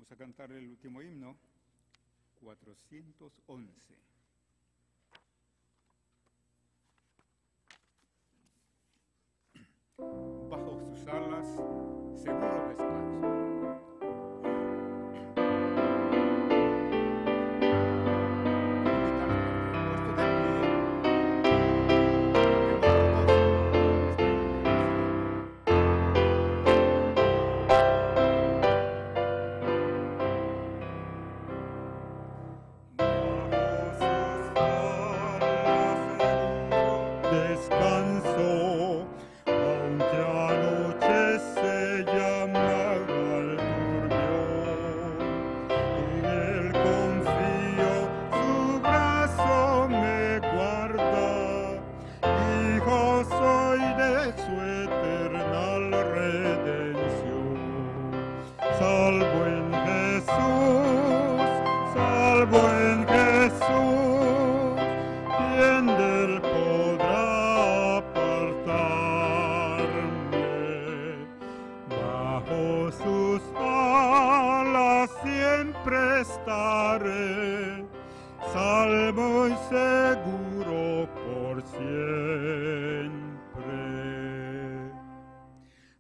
Vamos a cantar el último himno, 411. Bajo sus alas, seguro descanso.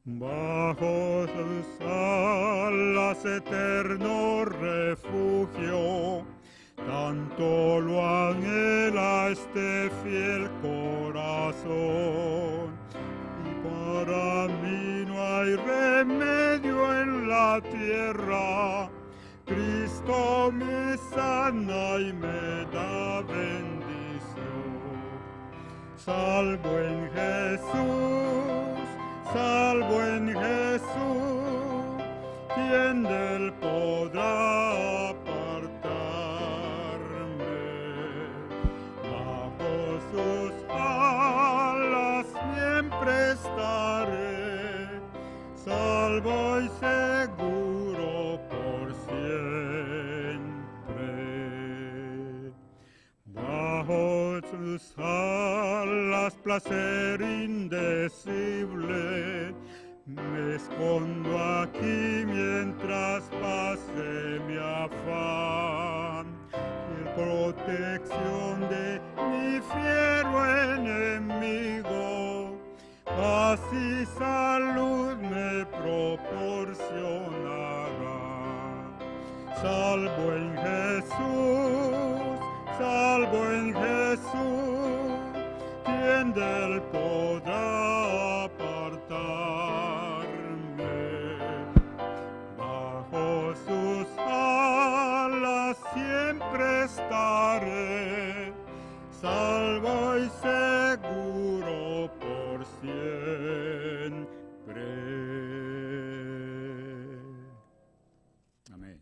Bajo sus alas eterno refugio, tanto lo anhela este fiel corazón. Y para mí no hay remedio en la tierra, Cristo me sana y me da bendición. Salvo en Jesús, salvo en Jesús, ¿quién de él podrá apartarme? Bajo sus alas siempre estaré, salvo y seguro por siempre. Bajo sus alas placer indecible, me escondo aquí mientras pase mi afán. Y protección de mi fiero enemigo, paz y salud me proporcionará. Salvo en Jesús, salvo en Jesús, ¿quién de él podrá apartarme? Bajo sus alas siempre estaré, salvo y seguro por siempre. Amén.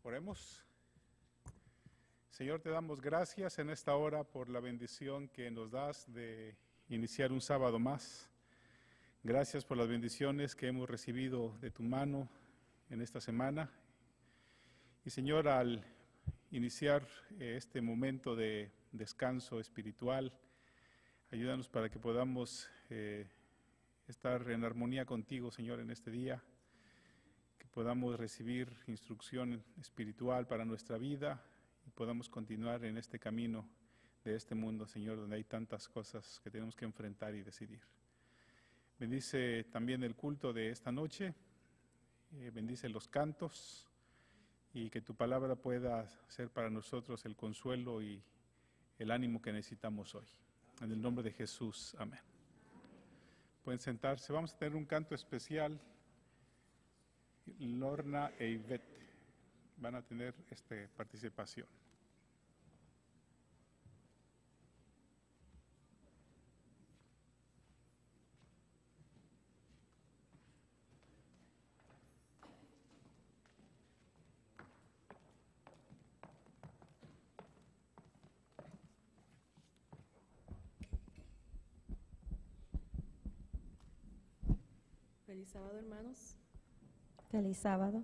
Oremos. Señor, te damos gracias en esta hora por la bendición que nos das de iniciar un sábado más. Gracias por las bendiciones que hemos recibido de tu mano en esta semana. Y Señor, al iniciar este momento de descanso espiritual, ayúdanos para que podamos estar en armonía contigo, Señor, en este día. Podamos recibir instrucción espiritual para nuestra vida y podamos continuar en este camino de este mundo, Señor, donde hay tantas cosas que tenemos que enfrentar y decidir. Bendice también el culto de esta noche, bendice los cantos y que tu palabra pueda ser para nosotros el consuelo y el ánimo que necesitamos hoy. En el nombre de Jesús, amén. Pueden sentarse, vamos a tener un canto especial. Lorna e Ivette van a tener participación. Feliz sábado, hermanos. Feliz sábado.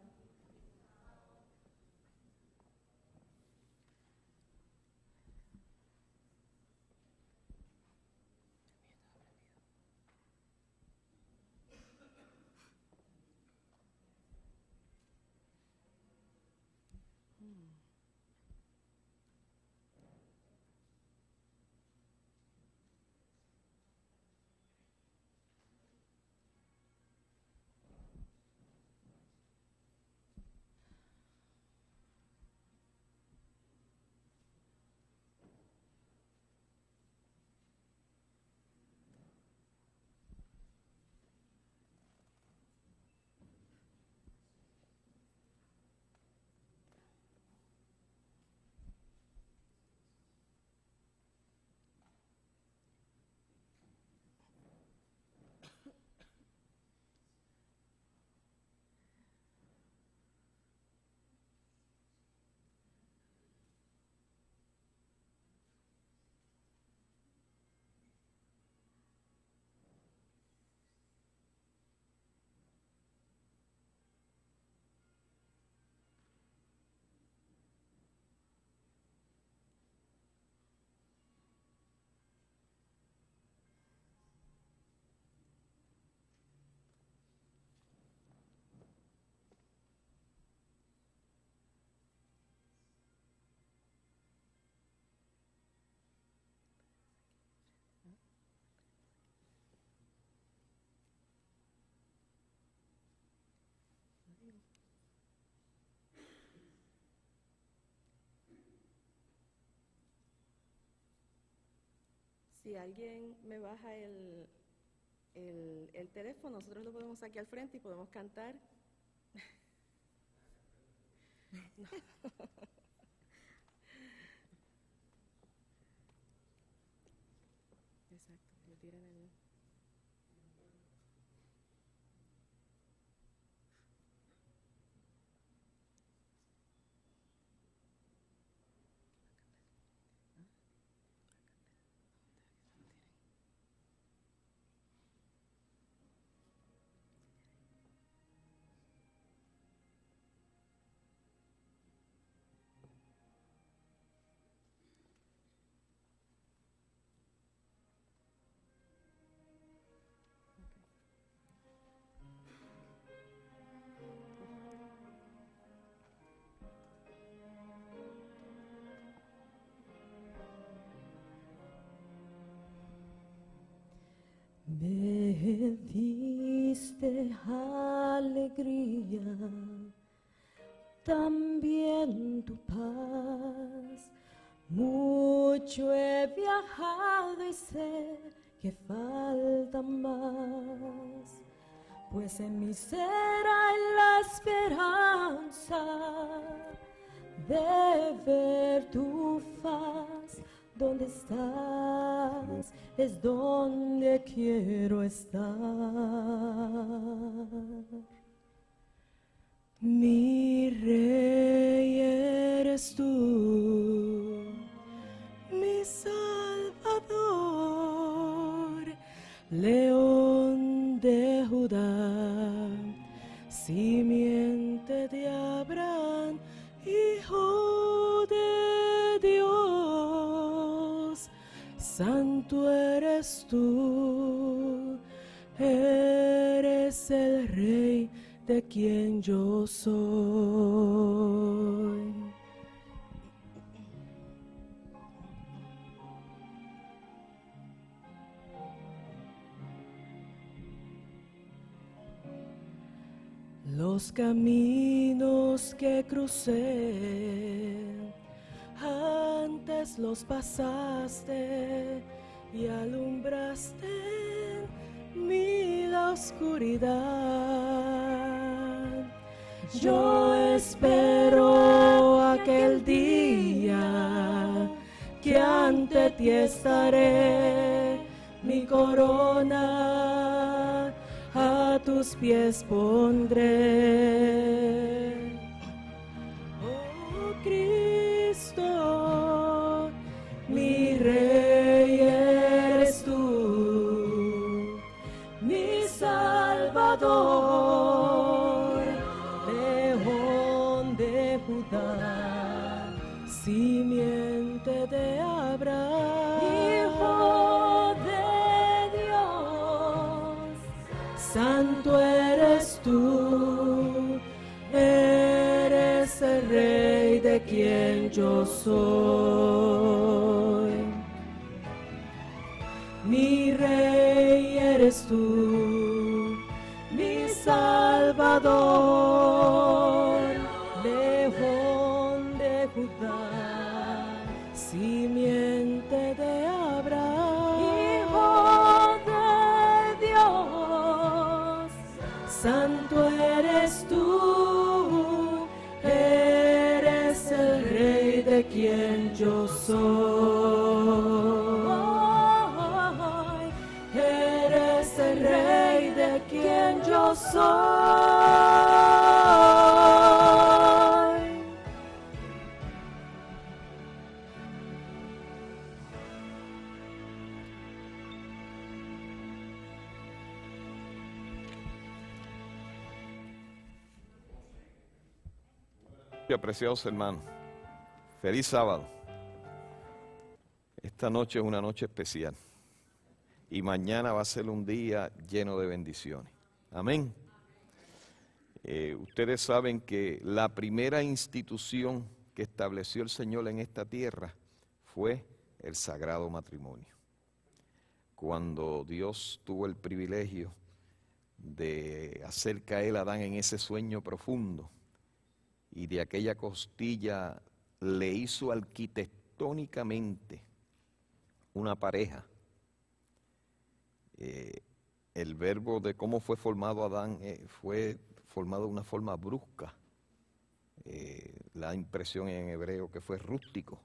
Si alguien me baja el teléfono, nosotros lo ponemos aquí al frente y podemos cantar. No. Exacto, lo tiran en el... Me diste alegría, también tu paz. Mucho he viajado y sé que falta más, pues en mí será la esperanza de ver tu faz. Donde estás es donde quiero estar. Mi rey eres tú, mi Salvador, León de Judá, simiente de Abraham, Hijo de Dios. Santo eres tú, eres el Rey de quien yo soy. Los caminos que crucé, antes los pasaste y alumbraste en mí la oscuridad. Yo espero aquel día que ante ti estaré, mi corona a tus pies pondré. Oh Cristo, mi Rey eres tú, mi Salvador, León de Judá, simiente de Abraham, Hijo de Dios. Santo eres tú, eres el Rey de quien yo soy. Mi Rey eres tú, mi Salvador, León de Judá, simiente de Abraham, Hijo de Dios. Santo eres tú, eres el Rey de quien yo soy. Eres el Rey de quien yo soy. Apreciados hermanos, feliz sábado. Esta noche es una noche especial y mañana va a ser un día lleno de bendiciones. Amén. Ustedes saben que la primera institución que estableció el Señor en esta tierra fue el sagrado matrimonio. Cuando Dios tuvo el privilegio de hacer caer a Adán en ese sueño profundo, y de aquella costilla le hizo arquitectónicamente una pareja el verbo de cómo fue formado Adán fue formado de una forma brusca. La impresión en hebreo que fue rústico.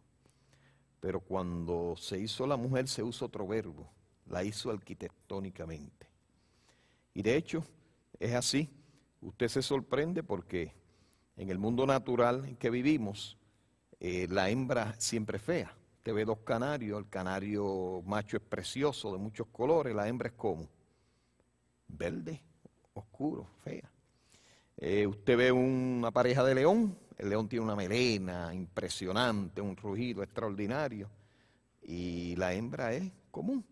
Pero cuando se hizo la mujer se usa otro verbo, la hizo arquitectónicamente. Y de hecho es así. Usted se sorprende porque en el mundo natural en que vivimos, la hembra siempre es fea. Usted ve dos canarios, el canario macho es precioso, de muchos colores, la hembra es como verde, oscuro, fea. Usted ve una pareja de león, el león tiene una melena impresionante, un rugido extraordinario, y la hembra es común,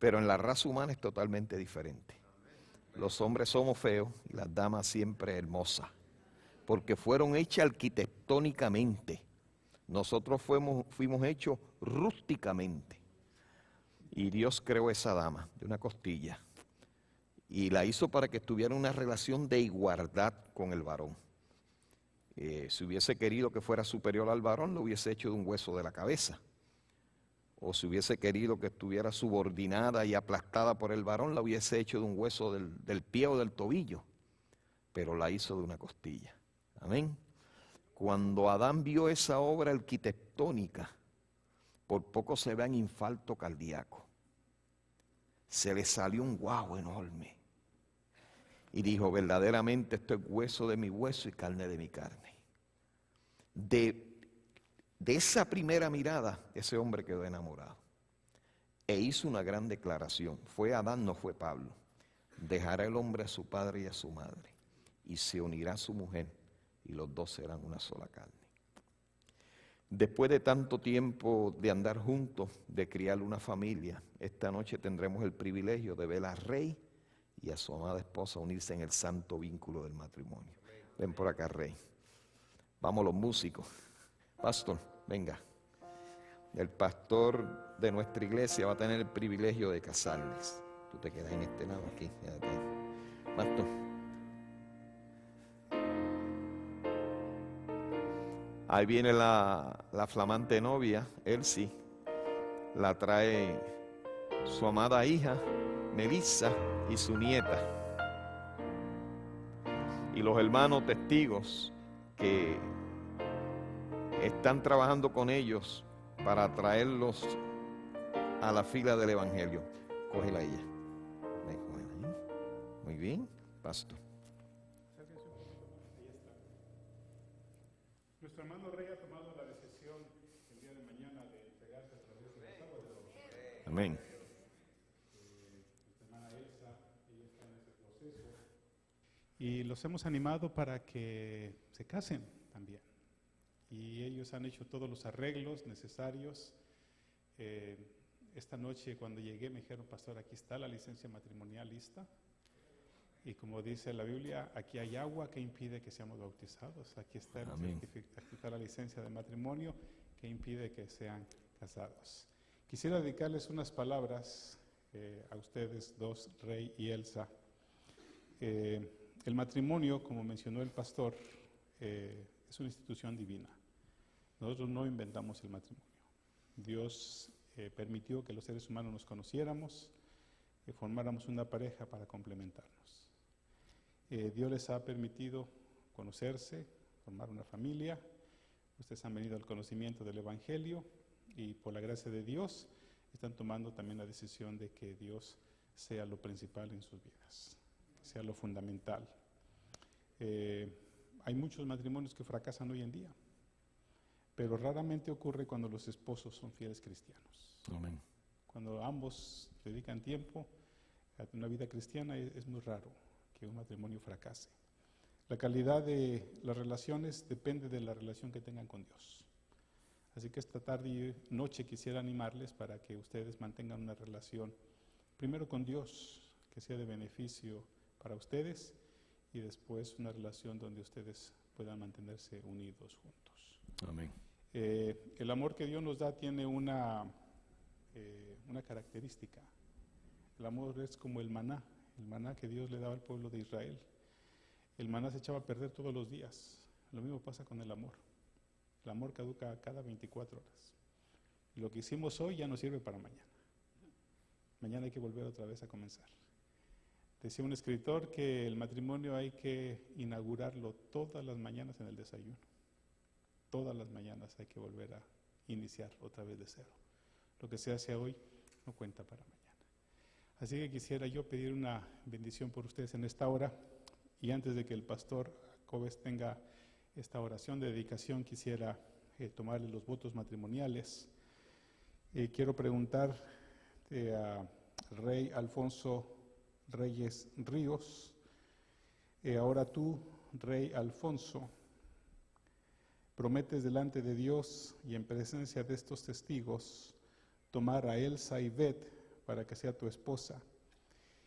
pero en la raza humana es totalmente diferente. Los hombres somos feos y las damas siempre hermosas, porque fueron hechas arquitectónicamente. Nosotros fuimos hechos rústicamente. Y Dios creó esa dama de una costilla y la hizo para que tuviera una relación de igualdad con el varón. Si hubiese querido que fuera superior al varón, lo hubiese hecho de un hueso de la cabeza. O si hubiese querido que estuviera subordinada y aplastada por el varón, la hubiese hecho de un hueso del pie o del tobillo. Pero la hizo de una costilla. Amén. Cuando Adán vio esa obra arquitectónica, por poco se ve en infarto cardíaco. Se le salió un guau enorme. Y dijo, verdaderamente esto es hueso de mi hueso y carne de mi carne. De esa primera mirada, ese hombre quedó enamorado. E hizo una gran declaración. Fue Adán, no fue Pablo. Dejará el hombre a su padre y a su madre, y se unirá a su mujer, y los dos serán una sola carne. Después de tanto tiempo de andar juntos, de criar una familia, esta noche tendremos el privilegio de ver al Rey y a su amada esposa unirse en el santo vínculo del matrimonio. Ven por acá, Rey. Vamos los músicos. Pastor, venga. El pastor de nuestra iglesia va a tener el privilegio de casarles. Tú te quedas en este lado aquí. Pastor. Ahí viene la flamante novia, Elsie. La trae su amada hija, Melissa, y su nieta. Y los hermanos testigos que están trabajando con ellos para traerlos a la fila del Evangelio. Cógela ella. Ven, cógela ahí. Muy bien, pastor. Nuestro hermano Rey ha tomado la decisión el día de mañana de entregarse a través de la sábado. Amén. Nuestra hermana Elsa, ella está en ese proceso. Y los hemos animado para que se casen también. Y ellos han hecho todos los arreglos necesarios. Esta noche cuando llegué me dijeron, pastor, aquí está la licencia matrimonial lista. Y como dice la Biblia, aquí hay agua que impide que seamos bautizados. Aquí está la licencia de matrimonio que impide que sean casados. Quisiera dedicarles unas palabras a ustedes dos, Rey y Elsa. El matrimonio, como mencionó el pastor, es una institución divina. Nosotros no inventamos el matrimonio. Dios permitió que los seres humanos nos conociéramos, que formáramos una pareja para complementarnos. Dios les ha permitido conocerse, formar una familia. Ustedes han venido al conocimiento del Evangelio y por la gracia de Dios están tomando también la decisión de que Dios sea lo principal en sus vidas, sea lo fundamental. Hay muchos matrimonios que fracasan hoy en día, pero raramente ocurre cuando los esposos son fieles cristianos. Amén. Cuando ambos dedican tiempo a una vida cristiana es muy raro que un matrimonio fracase. La calidad de las relaciones depende de la relación que tengan con Dios. Así que esta tarde y noche quisiera animarles para que ustedes mantengan una relación, primero con Dios, que sea de beneficio para ustedes, y después una relación donde ustedes puedan mantenerse unidos juntos. Amén. El amor que Dios nos da tiene una característica. El amor es como el maná que Dios le daba al pueblo de Israel. El maná se echaba a perder todos los días. Lo mismo pasa con el amor. El amor caduca cada 24 horas. Lo que hicimos hoy ya no sirve para mañana. Mañana hay que volver otra vez a comenzar. Decía un escritor que el matrimonio hay que inaugurarlo todas las mañanas en el desayuno. Todas las mañanas hay que volver a iniciar otra vez de cero. Lo que se hace hoy no cuenta para mañana. Así que quisiera yo pedir una bendición por ustedes en esta hora, y antes de que el pastor Cobes tenga esta oración de dedicación, quisiera tomarle los votos matrimoniales. Quiero preguntar a Rey Alfonso Reyes Ríos, ahora tú, Rey Alfonso, prometes delante de Dios y en presencia de estos testigos tomar a Elsa y Bet para que sea tu esposa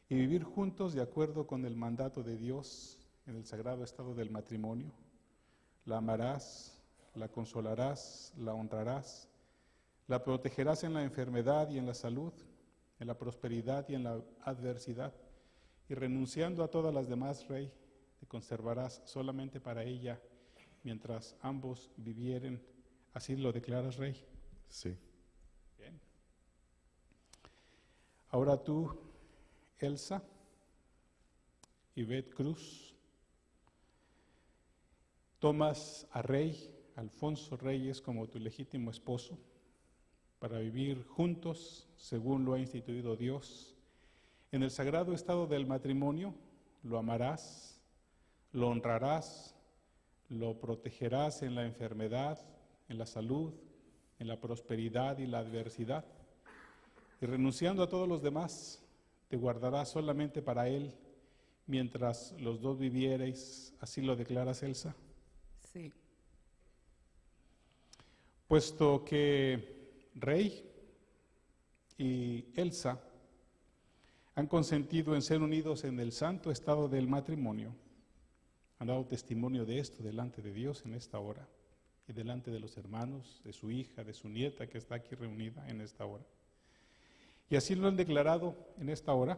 y vivir juntos de acuerdo con el mandato de Dios en el sagrado estado del matrimonio. La amarás, la consolarás, la honrarás, la protegerás en la enfermedad y en la salud, en la prosperidad y en la adversidad, y renunciando a todas las demás, Rey, te conservarás solamente para ella mientras ambos vivieren. ¿Así lo declaras, Rey? Sí. Bien. Ahora tú, Elsa y Bet Cruz, tomas a Rey Alfonso Reyes como tu legítimo esposo para vivir juntos según lo ha instituido Dios. En el sagrado estado del matrimonio lo amarás, lo honrarás, lo protegerás en la enfermedad, en la salud, en la prosperidad y la adversidad. Y renunciando a todos los demás, te guardarás solamente para Él mientras los dos viviereis. ¿Así lo declaras, Elsa? Sí. Puesto que Rey y Elsa han consentido en ser unidos en el santo estado del matrimonio, han dado testimonio de esto delante de Dios en esta hora y delante de los hermanos, de su hija, de su nieta que está aquí reunida en esta hora. Y así lo han declarado en esta hora.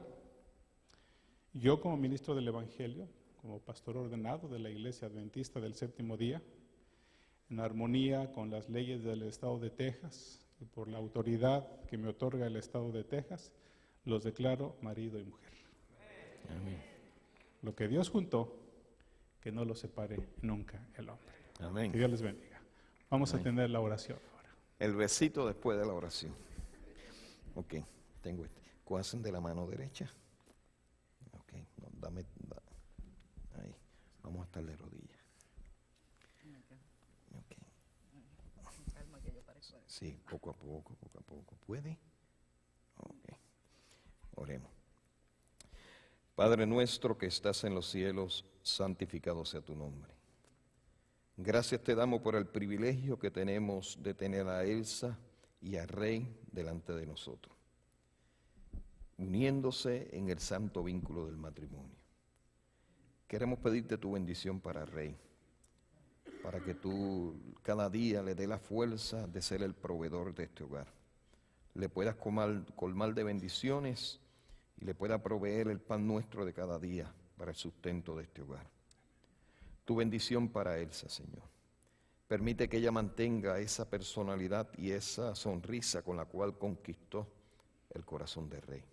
Yo, como ministro del Evangelio, como pastor ordenado de la Iglesia Adventista del Séptimo Día, en armonía con las leyes del Estado de Texas y por la autoridad que me otorga el Estado de Texas, los declaro marido y mujer. Amén. Lo que Dios juntó, que no lo separe nunca el hombre. Amén. Que Dios les bendiga. Vamos Amén. a tener la oración ahora. El besito después de la oración. Ok, tengo este. Cójanse de la mano derecha. Ok, no, ahí. Vamos a estar de rodillas. Ok. Calma que yo parezco. Sí, poco a poco, poco a poco. ¿Puede? Ok. Oremos. Padre nuestro que estás en los cielos, santificado sea tu nombre. Gracias te damos por el privilegio que tenemos de tener a Elsa y a Rey delante de nosotros, uniéndose en el santo vínculo del matrimonio. Queremos pedirte tu bendición para Rey, para que tú cada día le dé la fuerza de ser el proveedor de este hogar. Le puedas colmar de bendiciones y le pueda proveer el pan nuestro de cada día para el sustento de este hogar. Tu bendición para Elsa, Señor. Permite que ella mantenga esa personalidad y esa sonrisa con la cual conquistó el corazón de Rey.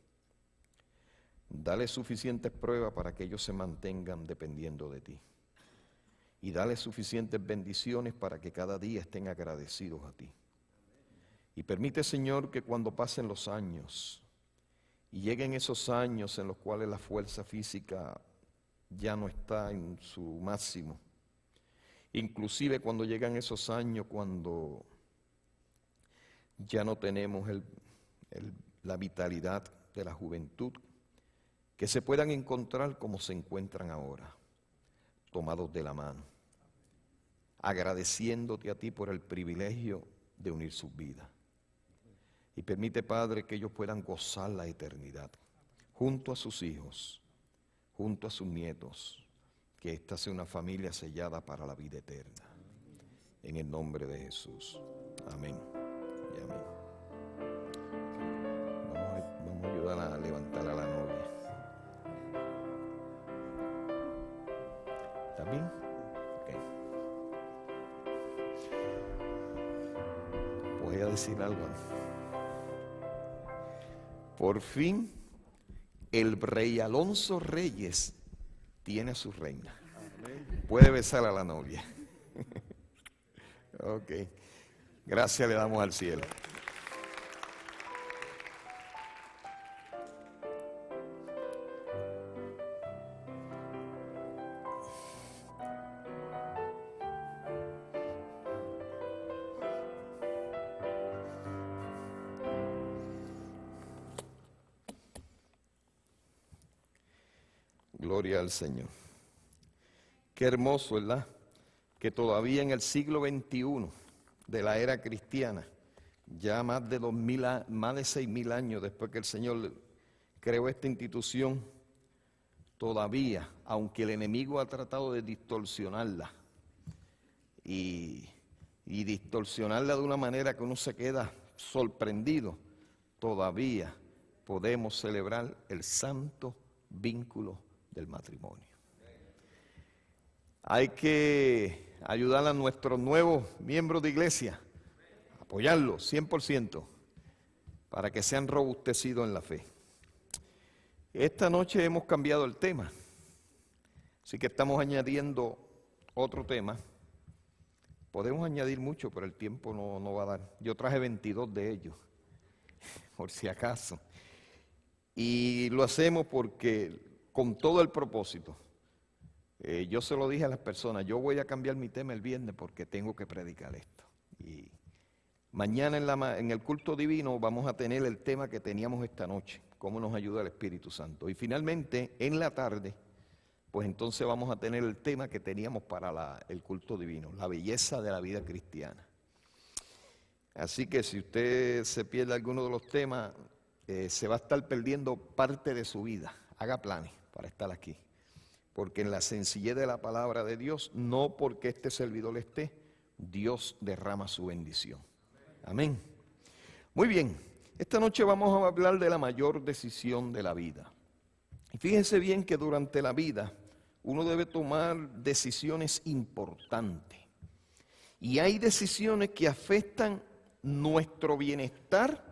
Dale suficientes pruebas para que ellos se mantengan dependiendo de ti. Y dale suficientes bendiciones para que cada día estén agradecidos a ti. Y permite, Señor, que cuando pasen los años y lleguen esos años en los cuales la fuerza física ya no está en su máximo, inclusive cuando llegan esos años cuando ya no tenemos la vitalidad de la juventud, que se puedan encontrar como se encuentran ahora, tomados de la mano, agradeciéndote a ti por el privilegio de unir sus vidas. Y permite, Padre, que ellos puedan gozar la eternidad junto a sus hijos, junto a sus nietos, que esta sea una familia sellada para la vida eterna. En el nombre de Jesús. Amén y amén. Vamos a ayudar a levantar a la novia. ¿Está bien? Ok. Voy a decir algo. Por fin, el rey Alonso Reyes tiene a su reina. Puede besar a la novia. Ok. Gracias le damos al cielo. Gloria al Señor. Qué hermoso, ¿verdad? Que todavía en el siglo XXI de la era cristiana, ya más de 6.000 años después que el Señor creó esta institución, todavía, aunque el enemigo ha tratado de distorsionarla y distorsionarla de una manera que uno se queda sorprendido, todavía podemos celebrar el santo vínculo del matrimonio. Hay que ayudar a nuestros nuevos miembros de iglesia, apoyarlos 100% para que sean robustecidos en la fe. Esta noche hemos cambiado el tema, así que estamos añadiendo otro tema. Podemos añadir mucho, pero el tiempo no va a dar. Yo traje 22 de ellos, por si acaso. Y lo hacemos porque con todo el propósito. Yo se lo dije a las personas, yo voy a cambiar mi tema el viernes porque tengo que predicar esto. Y mañana en el culto divino vamos a tener el tema que teníamos esta noche, cómo nos ayuda el Espíritu Santo. Y finalmente, en la tarde, pues entonces vamos a tener el tema que teníamos para el culto divino, la belleza de la vida cristiana. Así que si usted se pierde alguno de los temas, se va a estar perdiendo parte de su vida. Haga planes para estar aquí. Porque en la sencillez de la palabra de Dios, no porque este servidor esté, Dios derrama su bendición. Amén. Muy bien, esta noche vamos a hablar de la mayor decisión de la vida. Y fíjense bien que durante la vida uno debe tomar decisiones importantes. Y hay decisiones que afectan nuestro bienestar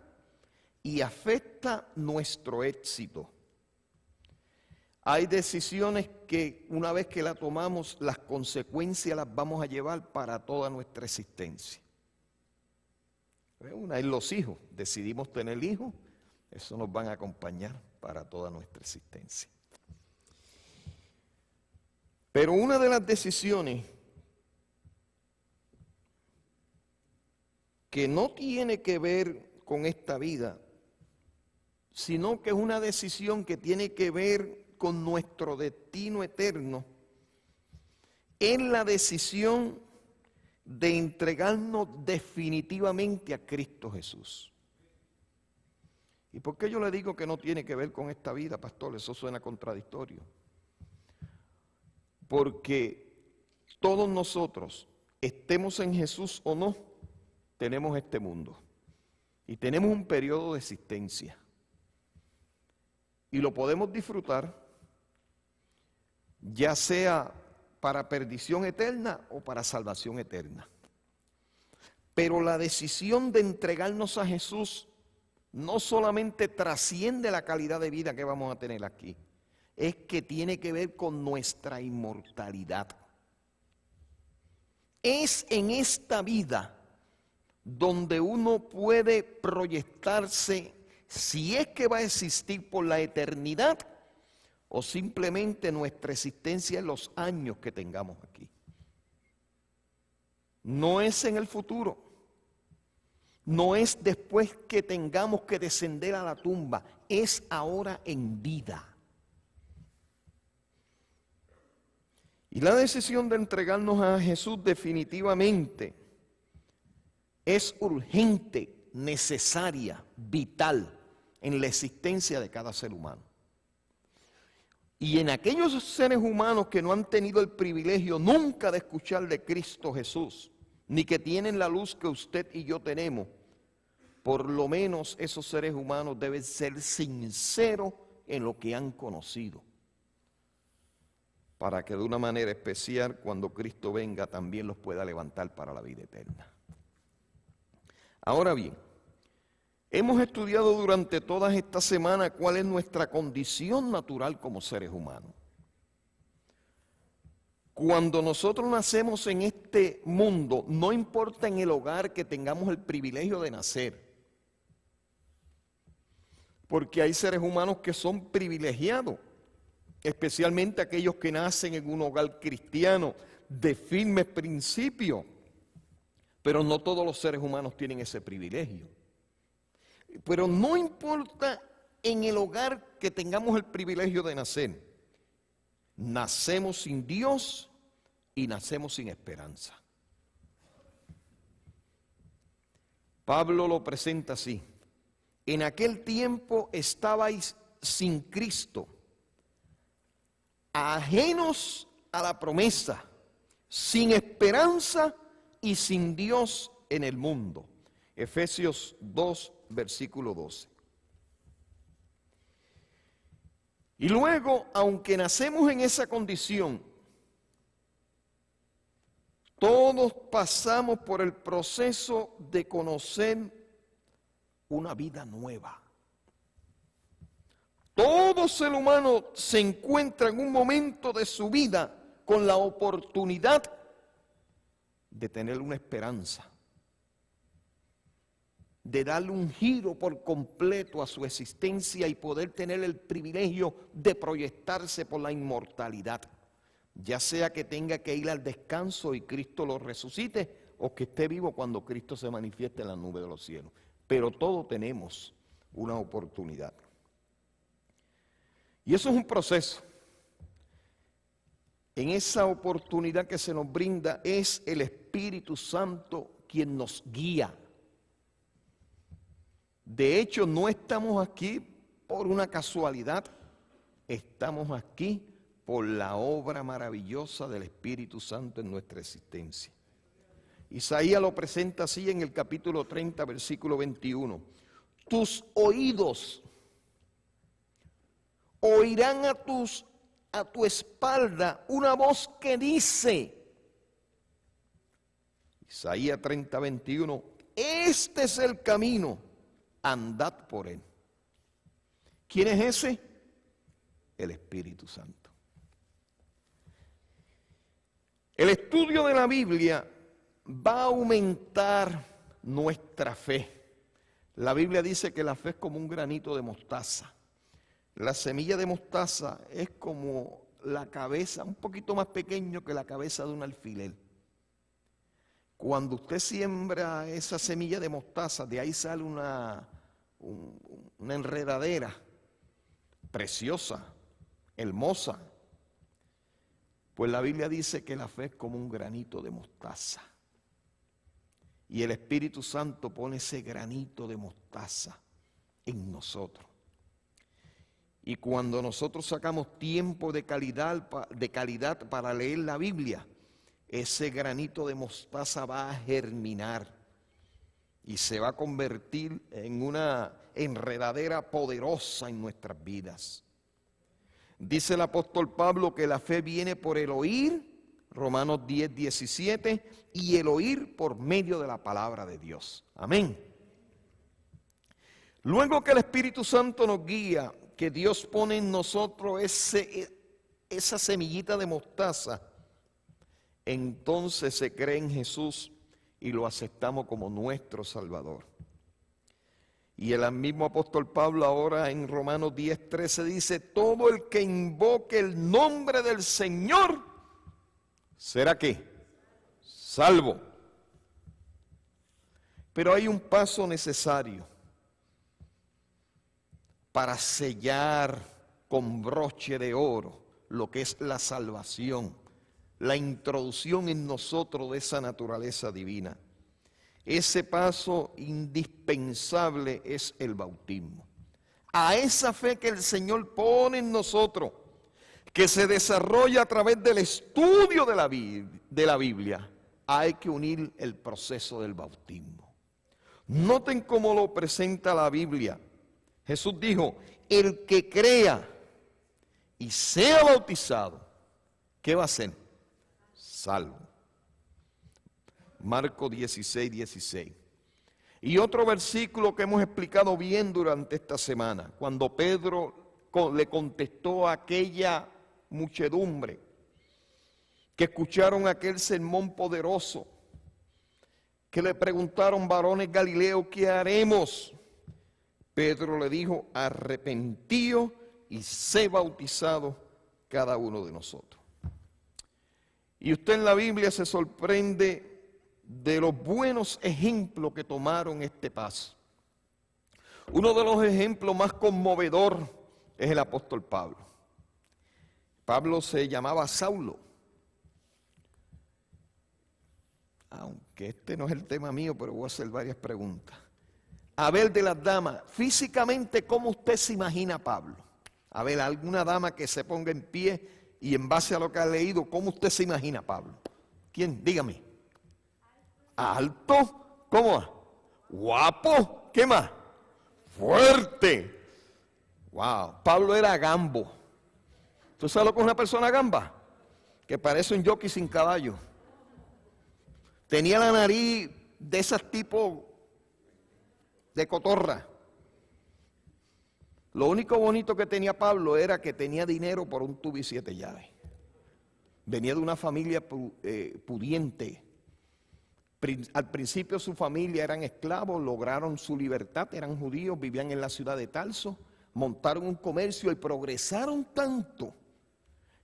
y afectan nuestro éxito. Hay decisiones que una vez que las tomamos, las consecuencias las vamos a llevar para toda nuestra existencia. Una es los hijos. Decidimos tener hijos, eso nos van a acompañar para toda nuestra existencia. Pero una de las decisiones que no tiene que ver con esta vida, sino que es una decisión que tiene que ver con nuestro destino eterno, es la decisión de entregarnos definitivamente a Cristo Jesús. ¿Y por qué yo le digo que no tiene que ver con esta vida, pastor? Eso suena contradictorio. Porque todos nosotros, estemos en Jesús o no, tenemos este mundo. Y tenemos un periodo de existencia. Y lo podemos disfrutar, ya sea para perdición eterna o para salvación eterna. Pero la decisión de entregarnos a Jesús no solamente trasciende la calidad de vida que vamos a tener aquí, es que tiene que ver con nuestra inmortalidad. Es en esta vida donde uno puede proyectarse, si es que va a existir por la eternidad, o simplemente nuestra existencia en los años que tengamos aquí. No es en el futuro, no es después que tengamos que descender a la tumba, es ahora en vida. Y la decisión de entregarnos a Jesús definitivamente es urgente, necesaria, vital en la existencia de cada ser humano. Y en aquellos seres humanos que no han tenido el privilegio nunca de escuchar de Cristo Jesús, ni que tienen la luz que usted y yo tenemos, por lo menos esos seres humanos deben ser sinceros en lo que han conocido, para que de una manera especial, cuando Cristo venga, también los pueda levantar para la vida eterna. Ahora bien, Hemos estudiado durante todas estas semanas cuál es nuestra condición natural como seres humanos. Cuando nosotros nacemos en este mundo, no importa en el hogar que tengamos el privilegio de nacer, porque hay seres humanos que son privilegiados, especialmente aquellos que nacen en un hogar cristiano de firmes principios, pero no todos los seres humanos tienen ese privilegio. Pero no importa en el hogar que tengamos el privilegio de nacer, nacemos sin Dios y nacemos sin esperanza. Pablo lo presenta así: en aquel tiempo estabais sin Cristo, ajenos a la promesa, sin esperanza y sin Dios en el mundo. Efesios 2, versículo 12. Y luego, aunque nacemos en esa condición, todos pasamos por el proceso de conocer una vida nueva. Todo ser humano se encuentra en un momento de su vida con la oportunidad de tener una esperanza, de darle un giro por completo a su existencia y poder tener el privilegio de proyectarse por la inmortalidad, ya sea que tenga que ir al descanso y Cristo lo resucite, o que esté vivo cuando Cristo se manifieste en la nube de los cielos. Pero todos tenemos una oportunidad. Y eso es un proceso. En esa oportunidad que se nos brinda es el Espíritu Santo quien nos guía. De hecho, no estamos aquí por una casualidad, estamos aquí por la obra maravillosa del Espíritu Santo en nuestra existencia. Isaías lo presenta así en el capítulo 30, versículo 21. Tus oídos oirán a tu espalda una voz que dice, Isaías 30, 21, este es el camino, andad por él. ¿Quién es ese? El Espíritu Santo. El estudio de la Biblia va a aumentar nuestra fe. La Biblia dice que la fe es como un granito de mostaza. La semilla de mostaza es como la cabeza, un poquito más pequeño que la cabeza de un alfiler. Cuando usted siembra esa semilla de mostaza, de ahí sale una enredadera preciosa, hermosa. Pues la Biblia dice que la fe es como un granito de mostaza. Y el Espíritu Santo pone ese granito de mostaza en nosotros. Y cuando nosotros sacamos tiempo de calidad para leer la Biblia, ese granito de mostaza va a germinar y se va a convertir en una enredadera poderosa en nuestras vidas. Dice el apóstol Pablo que la fe viene por el oír, Romanos 10, 17, y el oír por medio de la palabra de Dios. Amén. Luego que el Espíritu Santo nos guía, que Dios pone en nosotros esa semillita de mostaza, entonces se cree en Jesús y lo aceptamos como nuestro Salvador. Y el mismo apóstol Pablo ahora en Romanos 10, 13 dice, todo el que invoque el nombre del Señor, ¿será qué? Salvo. Pero hay un paso necesario para sellar con broche de oro lo que es la salvación, la introducción en nosotros de esa naturaleza divina. Ese paso indispensable es el bautismo. A esa fe que el Señor pone en nosotros, que se desarrolla a través del estudio de la Biblia, hay que unir el proceso del bautismo. Noten cómo lo presenta la Biblia. Jesús dijo, el que crea y sea bautizado, ¿qué va a hacer? Salvo. Marcos 16, 16. Y otro versículo que hemos explicado bien durante esta semana, cuando Pedro le contestó a aquella muchedumbre que escucharon aquel sermón poderoso, que le preguntaron: varones Galileos, ¿qué haremos? Pedro le dijo: arrepentíos y sé bautizado cada uno de nosotros. Y usted en la Biblia se sorprende de los buenos ejemplos que tomaron este paso. Uno de los ejemplos más conmovedor es el apóstol Pablo. Pablo se llamaba Saulo. Aunque este no es el tema mío, pero voy a hacer varias preguntas. A ver, de las damas, físicamente, ¿cómo usted se imagina a Pablo? A ver, alguna dama que se ponga en pie y en base a lo que ha leído, ¿cómo usted se imagina a Pablo? ¿Quién? Dígame. Alto, ¿cómo? Guapo, ¿qué más? Fuerte. Wow, Pablo era gambo. ¿Tú sabes lo que es una persona gamba? Que parece un jockey sin caballo. Tenía la nariz de esas tipos de cotorra. Lo único bonito que tenía Pablo era que tenía dinero por un tubo y 7 llaves. Venía de una familia pudiente. Al principio su familia eran esclavos, lograron su libertad, eran judíos, vivían en la ciudad de Tarso, montaron un comercio y progresaron tanto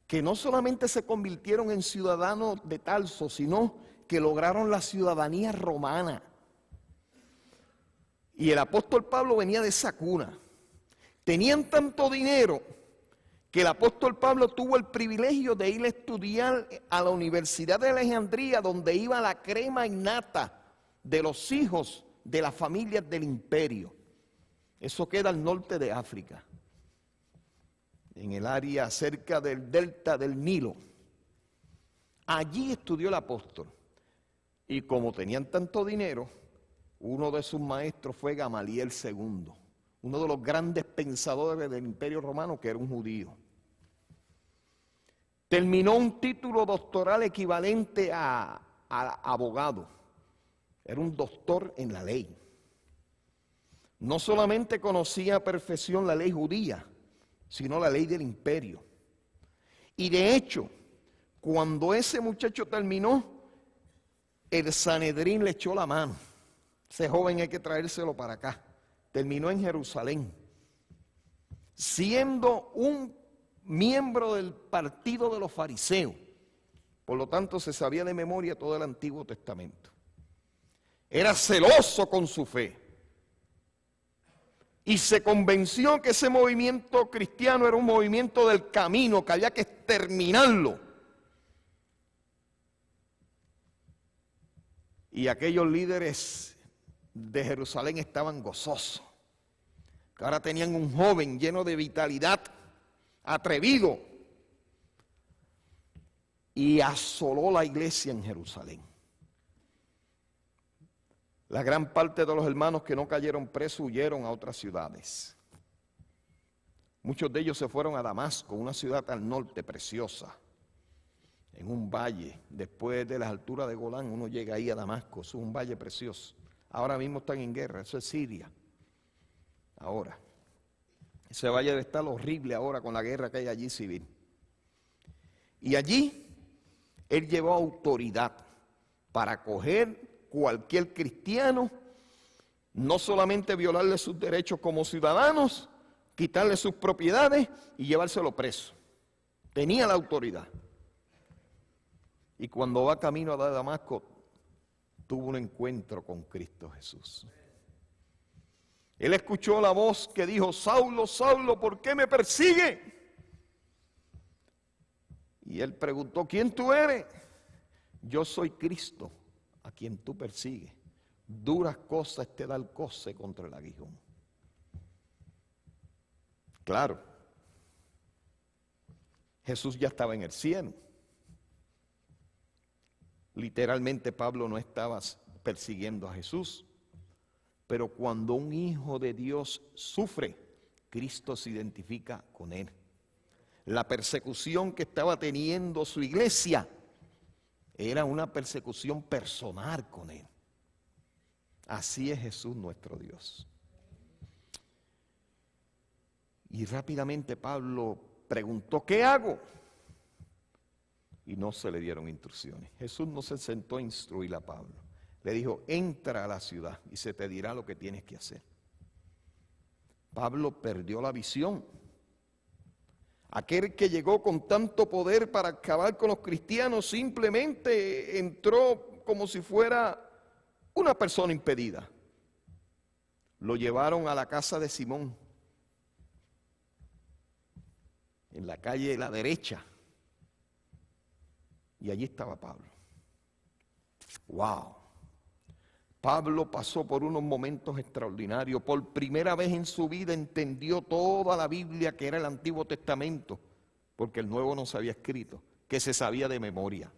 que no solamente se convirtieron en ciudadanos de Tarso, sino que lograron la ciudadanía romana. Y el apóstol Pablo venía de esa cuna. Tenían tanto dinero que el apóstol Pablo tuvo el privilegio de ir a estudiar a la Universidad de Alejandría, donde iba la crema innata de los hijos de las familias del imperio. Eso queda al norte de África, en el área cerca del delta del Nilo. Allí estudió el apóstol. Y como tenían tanto dinero, uno de sus maestros fue Gamaliel II, uno de los grandes pensadores del Imperio Romano, que era un judío. Terminó un título doctoral equivalente a abogado. Era un doctor en la ley. No solamente conocía a perfección la ley judía, sino la ley del imperio. Y de hecho, cuando ese muchacho terminó, el Sanedrín le echó la mano. Ese joven hay que traérselo para acá. Terminó en Jerusalén, siendo un miembro del partido de los fariseos. Por lo tanto, se sabía de memoria todo el Antiguo Testamento. Era celoso con su fe. Y se convenció que ese movimiento cristiano era un movimiento del camino, que había que exterminarlo. Y aquellos líderes de Jerusalén estaban gozosos, que ahora tenían un joven lleno de vitalidad, atrevido, y asoló la iglesia en Jerusalén. La gran parte de los hermanos que no cayeron presos huyeron a otras ciudades. Muchos de ellos se fueron a Damasco, una ciudad al norte preciosa, en un valle. Después de las alturas de Golán uno llega ahí a Damasco, es un valle precioso. Ahora mismo están en guerra, eso es Siria. Ahora, ese valle debe estar horrible ahora con la guerra que hay allí civil. Y allí él llevó autoridad para coger cualquier cristiano, no solamente violarle sus derechos como ciudadanos, quitarle sus propiedades y llevárselo preso. Tenía la autoridad. Y cuando va camino a Damasco, tuvo un encuentro con Cristo Jesús. Él escuchó la voz que dijo: Saulo, Saulo, ¿por qué me persigue? Y él preguntó: ¿quién tú eres? Yo soy Cristo, a quien tú persigues. Duras cosas te da el coce contra el aguijón. Claro, Jesús ya estaba en el cielo. Literalmente Pablo no estaba persiguiendo a Jesús, pero cuando un hijo de Dios sufre, Cristo se identifica con él. La persecución que estaba teniendo su iglesia era una persecución personal con él. Así es Jesús nuestro Dios. Y rápidamente Pablo preguntó, ¿qué hago? Y no se le dieron instrucciones. Jesús no se sentó a instruir a Pablo. Le dijo, entra a la ciudad y se te dirá lo que tienes que hacer. Pablo perdió la visión. Aquel que llegó con tanto poder para acabar con los cristianos simplemente entró como si fuera una persona impedida. Lo llevaron a la casa de Simón, en la calle de la derecha. Y allí estaba Pablo. ¡Wow! Pablo pasó por unos momentos extraordinarios. Por primera vez en su vida entendió toda la Biblia, que era el Antiguo Testamento, porque el Nuevo no se había escrito, que se sabía de memoria.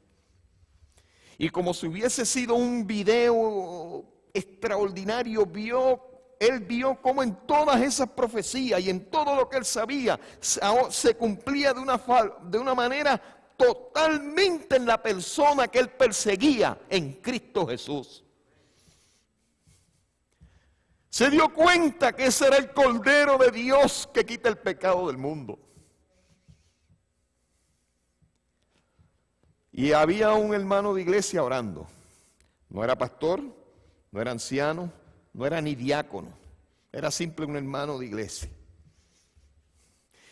Y como si hubiese sido un video extraordinario, él vio cómo en todas esas profecías y en todo lo que él sabía se cumplía de una manera totalmente en la persona que él perseguía, en Cristo Jesús. Se dio cuenta que ese era el Cordero de Dios que quita el pecado del mundo. Y había un hermano de iglesia orando. No era pastor, no era anciano, no era ni diácono. Era simple un hermano de iglesia.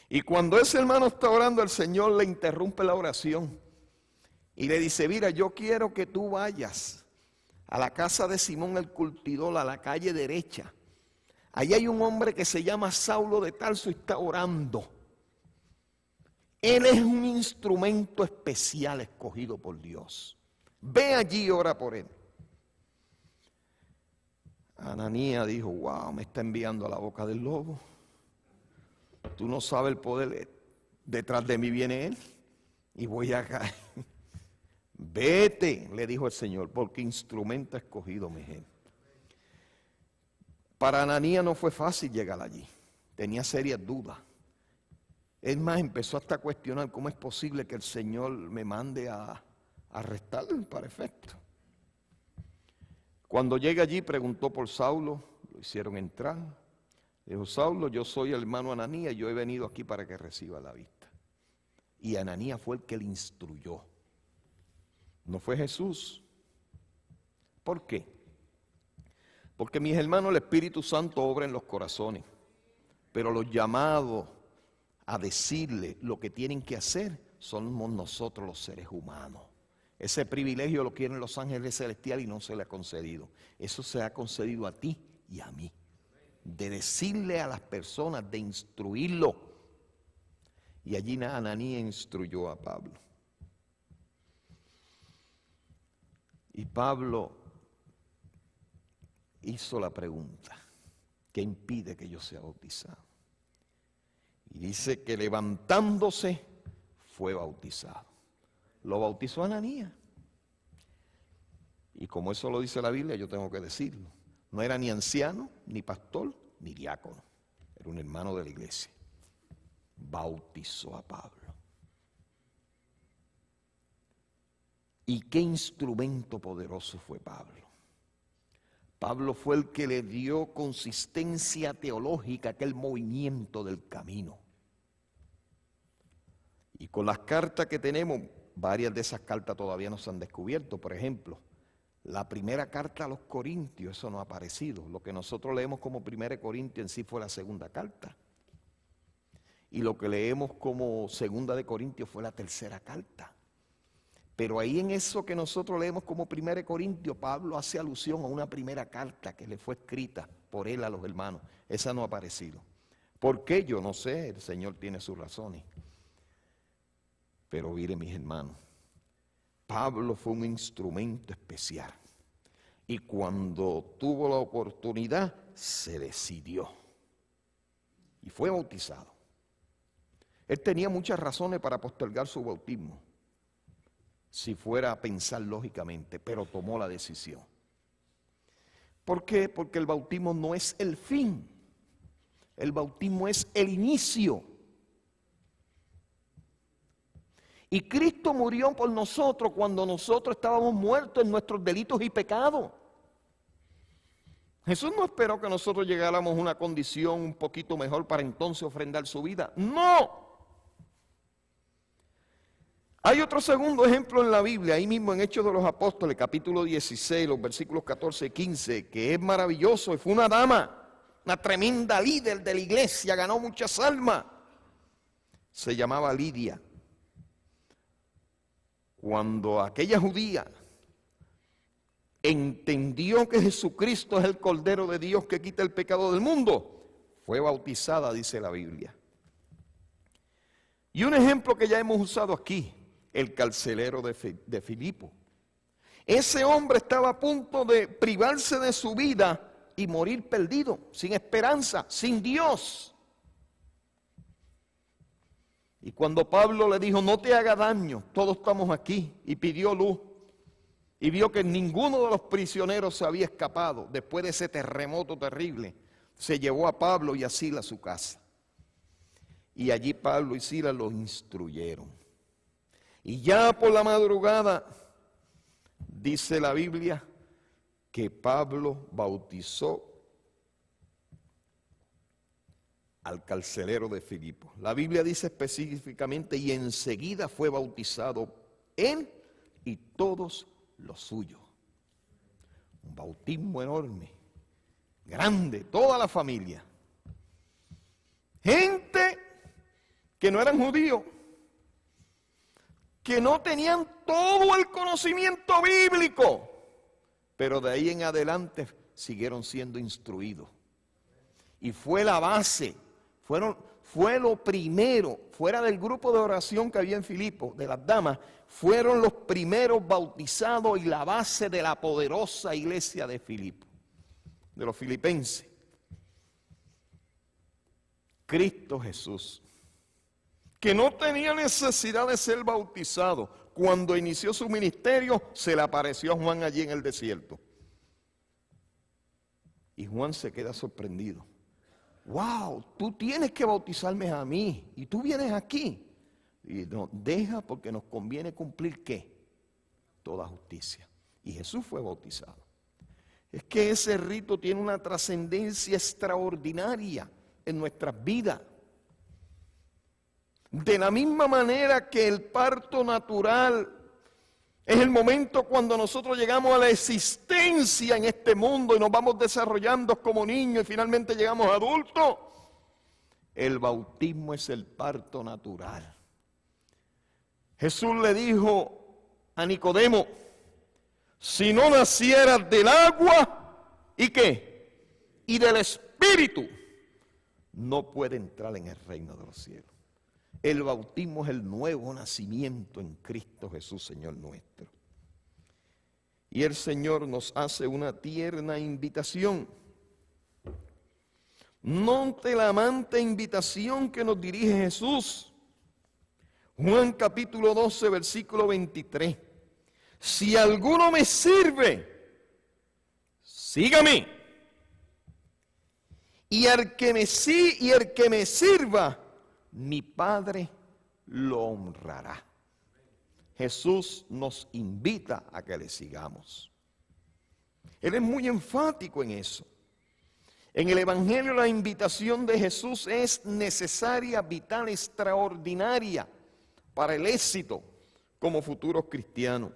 Y cuando ese hermano está orando, el Señor le interrumpe la oración y le dice, mira, yo quiero que tú vayas a la casa de Simón el curtidor, a la calle derecha. Allí hay un hombre que se llama Saulo de Tarso y está orando. Él es un instrumento especial escogido por Dios. Ve allí y ora por él. Ananías dijo, wow, me está enviando a la boca del lobo. Tú no sabes el poder, detrás de mí viene él y voy a caer. Vete, le dijo el Señor, porque instrumento escogido me es. Para Ananías no fue fácil llegar allí, tenía serias dudas. Es más, empezó hasta a cuestionar cómo es posible que el Señor me mande a arrestarlo para efecto. Cuando llega allí preguntó por Saulo, lo hicieron entrar. Dijo, Saulo, yo soy el hermano Ananías, yo he venido aquí para que reciba la vista. Y Ananías fue el que le instruyó. No fue Jesús. ¿Por qué? Porque, mis hermanos, el Espíritu Santo obra en los corazones. Pero los llamados a decirle lo que tienen que hacer somos nosotros los seres humanos. Ese privilegio lo quieren los ángeles celestiales y no se le ha concedido. Eso se ha concedido a ti y a mí. De decirle a las personas, de instruirlo. Y allí Ananías instruyó a Pablo. Y Pablo hizo la pregunta, ¿qué impide que yo sea bautizado? Y dice que levantándose fue bautizado. Lo bautizó Ananías. Y como eso lo dice la Biblia, yo tengo que decirlo. No era ni anciano, ni pastor, ni diácono. Era un hermano de la iglesia. Bautizó a Pablo. ¿Y qué instrumento poderoso fue Pablo? Pablo fue el que le dio consistencia teológica a aquel movimiento del camino. Y con las cartas que tenemos, varias de esas cartas todavía no se han descubierto. Por ejemplo, la primera carta a los Corintios, eso no ha aparecido. Lo que nosotros leemos como 1 Corintios en sí fue la segunda carta. Y lo que leemos como 2 de Corintios fue la tercera carta. Pero ahí en eso que nosotros leemos como 1 Corintios, Pablo hace alusión a una primera carta que le fue escrita por él a los hermanos. Esa no ha aparecido. ¿Por qué? Yo no sé, el Señor tiene sus razones. Pero mire, mis hermanos, Pablo fue un instrumento especial. Y cuando tuvo la oportunidad, se decidió. Y fue bautizado. Él tenía muchas razones para postergar su bautismo, si fuera a pensar lógicamente, pero tomó la decisión. ¿Por qué? Porque el bautismo no es el fin. El bautismo es el inicio. Y Cristo murió por nosotros cuando nosotros estábamos muertos en nuestros delitos y pecados. Jesús no esperó que nosotros llegáramos a una condición un poquito mejor para entonces ofrendar su vida. ¡No! Hay otro segundo ejemplo en la Biblia, ahí mismo en Hechos de los Apóstoles, capítulo 16, los versículos 14 y 15, que es maravilloso. Y fue una dama, una tremenda líder de la iglesia, ganó muchas almas. Se llamaba Lidia. Cuando aquella judía entendió que Jesucristo es el Cordero de Dios que quita el pecado del mundo, fue bautizada, dice la Biblia. Y un ejemplo que ya hemos usado aquí, el carcelero de Filipo. Ese hombre estaba a punto de privarse de su vida y morir perdido, sin esperanza, sin Dios. Y cuando Pablo le dijo, no te haga daño, todos estamos aquí, y pidió luz, y vio que ninguno de los prisioneros se había escapado después de ese terremoto terrible, se llevó a Pablo y a Silas a su casa. Y allí Pablo y Silas los instruyeron. Y ya por la madrugada, dice la Biblia, que Pablo bautizó al carcelero de Filipo. La Biblia dice específicamente, y enseguida fue bautizado él y todos los suyos. Un bautismo enorme, grande, toda la familia. Gente que no eran judíos, que no tenían todo el conocimiento bíblico, pero de ahí en adelante siguieron siendo instruidos. Y fue la base, fue lo primero, fuera del grupo de oración que había en Filipo, de las damas, fueron los primeros bautizados y la base de la poderosa iglesia de Filipo, de los filipenses. Cristo Jesús, que no tenía necesidad de ser bautizado, cuando inició su ministerio, se le apareció a Juan allí en el desierto. Y Juan se queda sorprendido. ¡Wow! Tú tienes que bautizarme a mí, y tú vienes aquí. Y no, deja porque nos conviene cumplir ¿qué? Toda justicia. Y Jesús fue bautizado. Es que ese rito tiene una trascendencia extraordinaria en nuestras vidas. De la misma manera que el parto natural es el momento cuando nosotros llegamos a la existencia en este mundo y nos vamos desarrollando como niños y finalmente llegamos adultos, el bautismo es el parto natural. Jesús le dijo a Nicodemo, si no nacieras del agua, ¿y qué? Y del Espíritu, no puede entrar en el reino de los cielos. El bautismo es el nuevo nacimiento en Cristo Jesús, Señor nuestro. Y el Señor nos hace una tierna invitación. Note la amante invitación que nos dirige Jesús. Juan capítulo 12, versículo 23. Si alguno me sirve, sígame. Y el que me sirva, mi Padre lo honrará. Jesús nos invita a que le sigamos. Él es muy enfático en eso. En el Evangelio la invitación de Jesús es necesaria, vital, extraordinaria para el éxito como futuros cristianos.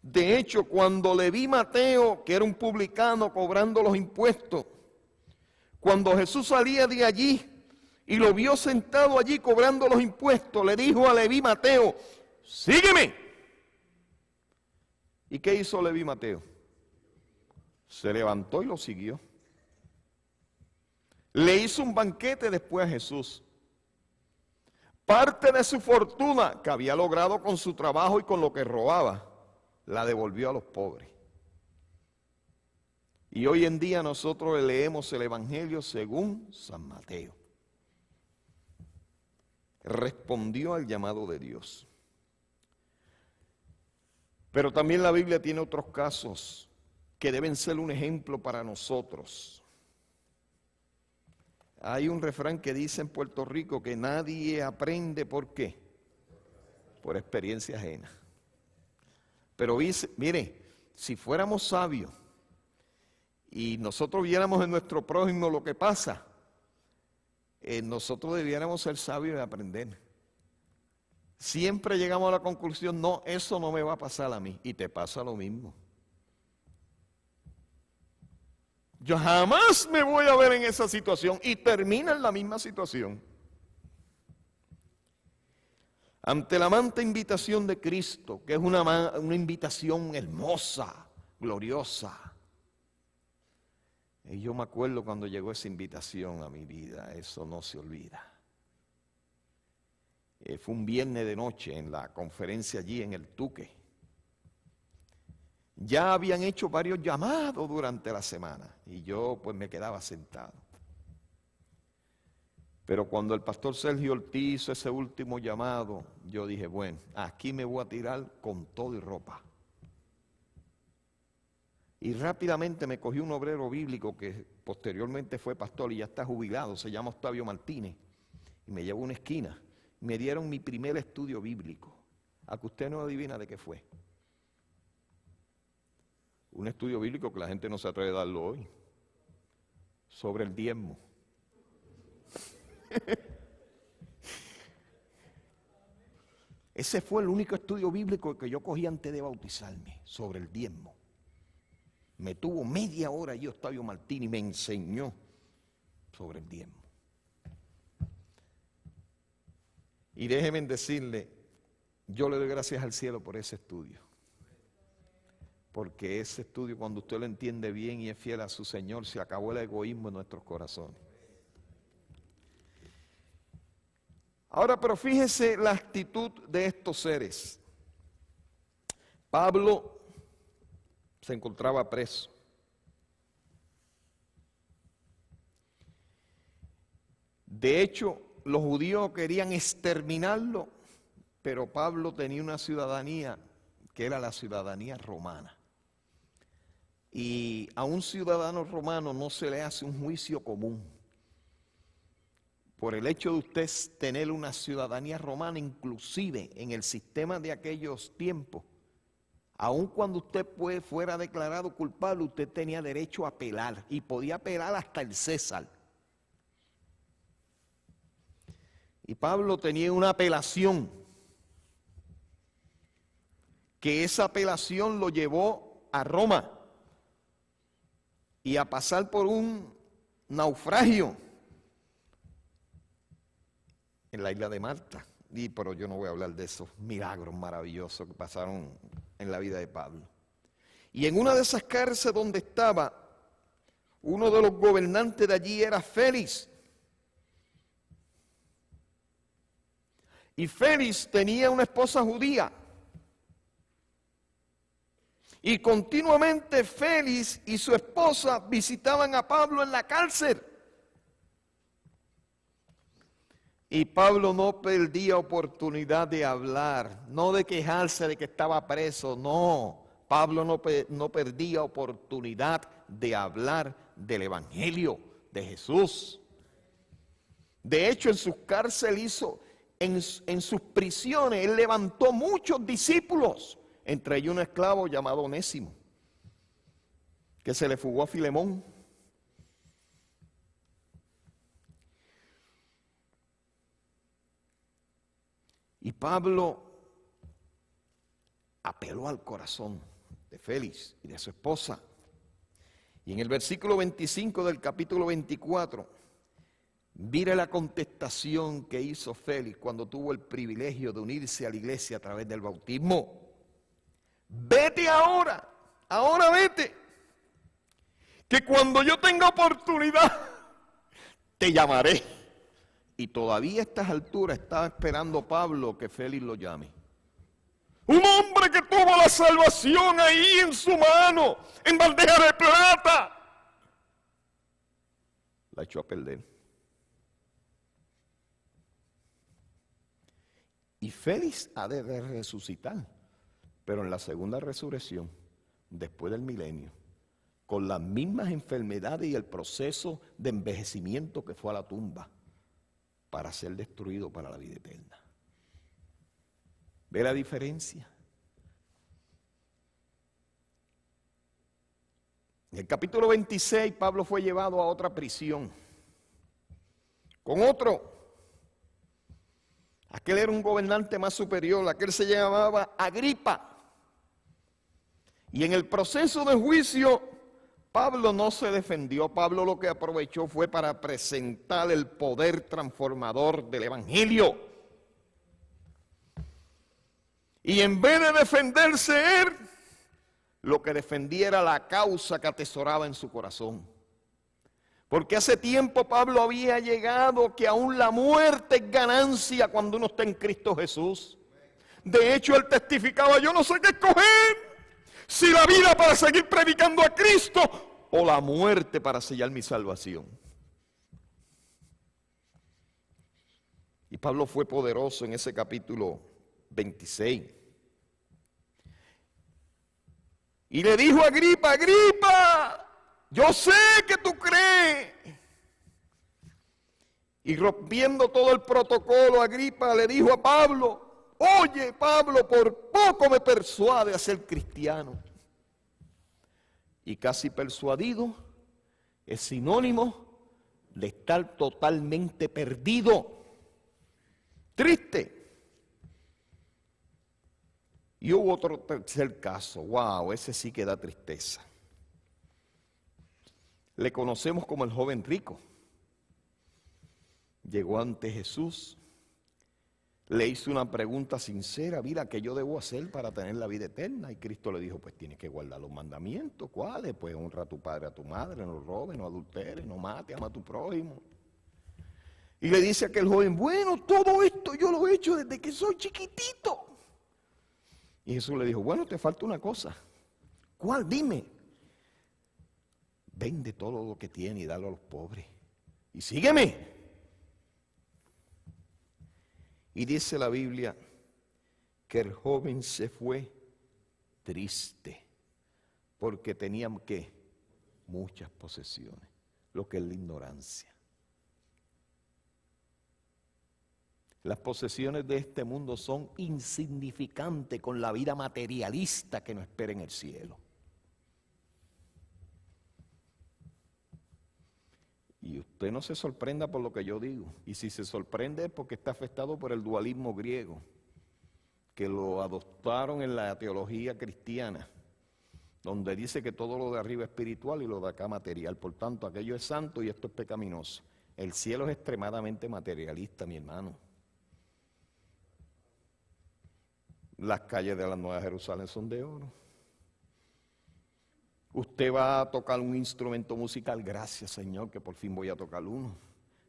De hecho, cuando Leví Mateo, que era un publicano cobrando los impuestos, cuando Jesús salía de allí y lo vio sentado allí cobrando los impuestos, le dijo a Leví Mateo, sígueme. ¿Y qué hizo Leví Mateo? Se levantó y lo siguió. Le hizo un banquete después a Jesús. Parte de su fortuna que había logrado con su trabajo y con lo que robaba, la devolvió a los pobres. Y hoy en día nosotros leemos el Evangelio según San Mateo. Respondió al llamado de Dios. Pero también la Biblia tiene otros casos que deben ser un ejemplo para nosotros. Hay un refrán que dice en Puerto Rico que nadie aprende, ¿por qué? Por experiencia ajena. Pero mire, si fuéramos sabios y nosotros viéramos en nuestro prójimo lo que pasa, nosotros debiéramos ser sabios y aprender. Siempre llegamos a la conclusión, no, eso no me va a pasar a mí, y te pasa lo mismo. Yo jamás me voy a ver en esa situación y termina en la misma situación. Ante la amante invitación de Cristo, que es una invitación hermosa, gloriosa. Y yo me acuerdo cuando llegó esa invitación a mi vida, eso no se olvida. Fue un viernes de noche en la conferencia allí en el Tuque. Ya habían hecho varios llamados durante la semana y yo pues me quedaba sentado. Pero cuando el pastor Sergio Ortiz hizo ese último llamado, yo dije, bueno, aquí me voy a tirar con todo y ropa. Y rápidamente me cogí un obrero bíblico que posteriormente fue pastor y ya está jubilado, se llama Octavio Martínez, y me llevó a una esquina. Me dieron mi primer estudio bíblico. A que usted no adivina de qué fue. Un estudio bíblico que la gente no se atreve a darlo hoy. Sobre el diezmo. Ese fue el único estudio bíblico que yo cogí antes de bautizarme, sobre el diezmo. Me tuvo media hora allí Octavio Martín y me enseñó sobre el diezmo. Y déjenme decirle, yo le doy gracias al cielo por ese estudio. Porque ese estudio, cuando usted lo entiende bien y es fiel a su Señor, se acabó el egoísmo en nuestros corazones. Ahora, pero fíjese la actitud de estos seres. Pablo se encontraba preso. De hecho, los judíos querían exterminarlo, pero Pablo tenía una ciudadanía que era la ciudadanía romana. Y a un ciudadano romano no se le hace un juicio común. Por el hecho de usted tener una ciudadanía romana, inclusive en el sistema de aquellos tiempos, aun cuando usted fuera declarado culpable, usted tenía derecho a apelar y podía apelar hasta el César. Y Pablo tenía una apelación, que esa apelación lo llevó a Roma y a pasar por un naufragio en la isla de Malta. Pero yo no voy a hablar de esos milagros maravillosos que pasaron en la vida de Pablo. Y en una de esas cárceles donde estaba, uno de los gobernantes de allí era Félix. Y Félix tenía una esposa judía. Y continuamente Félix y su esposa visitaban a Pablo en la cárcel. Y Pablo no perdía oportunidad de hablar, no de quejarse de que estaba preso, no. Pablo no perdía oportunidad de hablar del Evangelio de Jesús. De hecho, en sus cárceles en sus prisiones, él levantó muchos discípulos, entre ellos un esclavo llamado Onésimo, que se le fugó a Filemón. Y Pablo apeló al corazón de Félix y de su esposa. Y en el versículo 25 del capítulo 24, mire la contestación que hizo Félix cuando tuvo el privilegio de unirse a la iglesia a través del bautismo. Vete ahora vete, que cuando yo tenga oportunidad te llamaré. Y todavía a estas alturas estaba esperando Pablo que Félix lo llame. Un hombre que tuvo la salvación ahí en su mano, en bandeja de plata, la echó a perder. Y Félix ha de resucitar, pero en la segunda resurrección, después del milenio, con las mismas enfermedades y el proceso de envejecimiento que fue a la tumba, para ser destruido para la vida eterna. ¿Ve la diferencia? En el capítulo 26, Pablo fue llevado a otra prisión con otro. Aquel era un gobernante más superior, aquel se llamaba Agripa. Y en el proceso de juicio, Pablo no se defendió. Pablo lo que aprovechó fue para presentar el poder transformador del evangelio. Y en vez de defenderse él, lo que defendía era la causa que atesoraba en su corazón. Porque hace tiempo Pablo había llegado que aún la muerte es ganancia cuando uno está en Cristo Jesús. De hecho, él testificaba, yo no sé qué escoger. Si la vida para seguir predicando a Cristo o la muerte para sellar mi salvación. Y Pablo fue poderoso en ese capítulo 26. Y le dijo a Agripa, Agripa, yo sé que tú crees. Y rompiendo todo el protocolo, Agripa le dijo a Pablo, oye, Pablo, por poco me persuade a ser cristiano. Y casi persuadido es sinónimo de estar totalmente perdido, triste. Y hubo otro tercer caso, wow, ese sí que da tristeza. Le conocemos como el joven rico. Llegó ante Jesús. Le hizo una pregunta sincera, mira, ¿qué yo debo hacer para tener la vida eterna? Y Cristo le dijo, pues tienes que guardar los mandamientos. ¿Cuáles? Pues honra a tu padre, a tu madre, no robes, no adulteres, no mates, ama a tu prójimo. Y le dice a aquel joven, bueno, todo esto yo lo he hecho desde que soy chiquitito. Y Jesús le dijo, bueno, te falta una cosa. ¿Cuál? Dime. Vende todo lo que tiene y dalo a los pobres. Y sígueme. Y dice la Biblia que el joven se fue triste porque tenía ¿qué? Muchas posesiones, lo que es la ignorancia. Las posesiones de este mundo son insignificantes con la vida materialista que nos espera en el cielo. Y usted no se sorprenda por lo que yo digo. Y si se sorprende es porque está afectado por el dualismo griego, que lo adoptaron en la teología cristiana, donde dice que todo lo de arriba es espiritual y lo de acá material. Por tanto, aquello es santo y esto es pecaminoso. El cielo es extremadamente materialista, mi hermano. Las calles de la Nueva Jerusalén son de oro. Usted va a tocar un instrumento musical, gracias Señor que por fin voy a tocar uno.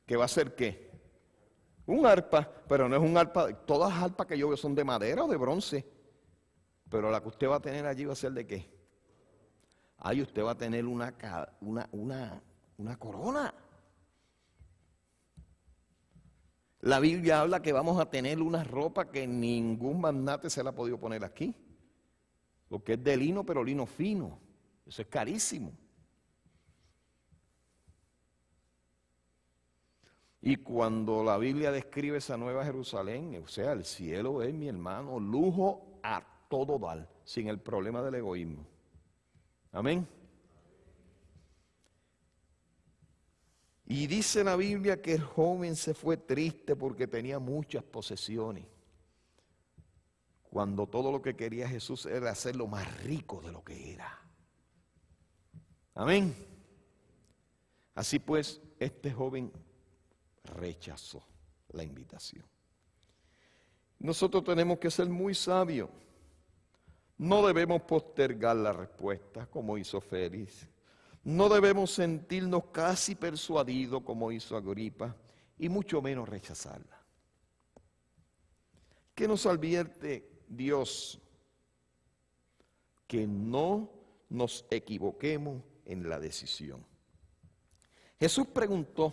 ¿Qué va a ser qué? Un arpa, pero no es un arpa, todas las arpas que yo veo son de madera o de bronce. Pero la que usted va a tener allí va a ser de qué? Ay, usted va a tener una corona. La Biblia habla que vamos a tener una ropa que ningún magnate se la ha podido poner aquí. Porque es de lino, pero lino fino. Eso es carísimo. Y cuando la Biblia describe esa nueva Jerusalén, o sea, el cielo es, mi hermano, lujo a todo dar, sin el problema del egoísmo. Amén. Y dice la Biblia que el joven se fue triste porque tenía muchas posesiones. Cuando todo lo que quería Jesús era hacerlo más rico de lo que era. Amén. Así pues, este joven rechazó la invitación. Nosotros tenemos que ser muy sabios. No debemos postergar la respuesta como hizo Félix. No debemos sentirnos casi persuadidos como hizo Agripa y mucho menos rechazarla. ¿Qué nos advierte Dios? Que no nos equivoquemos en la decisión. Jesús preguntó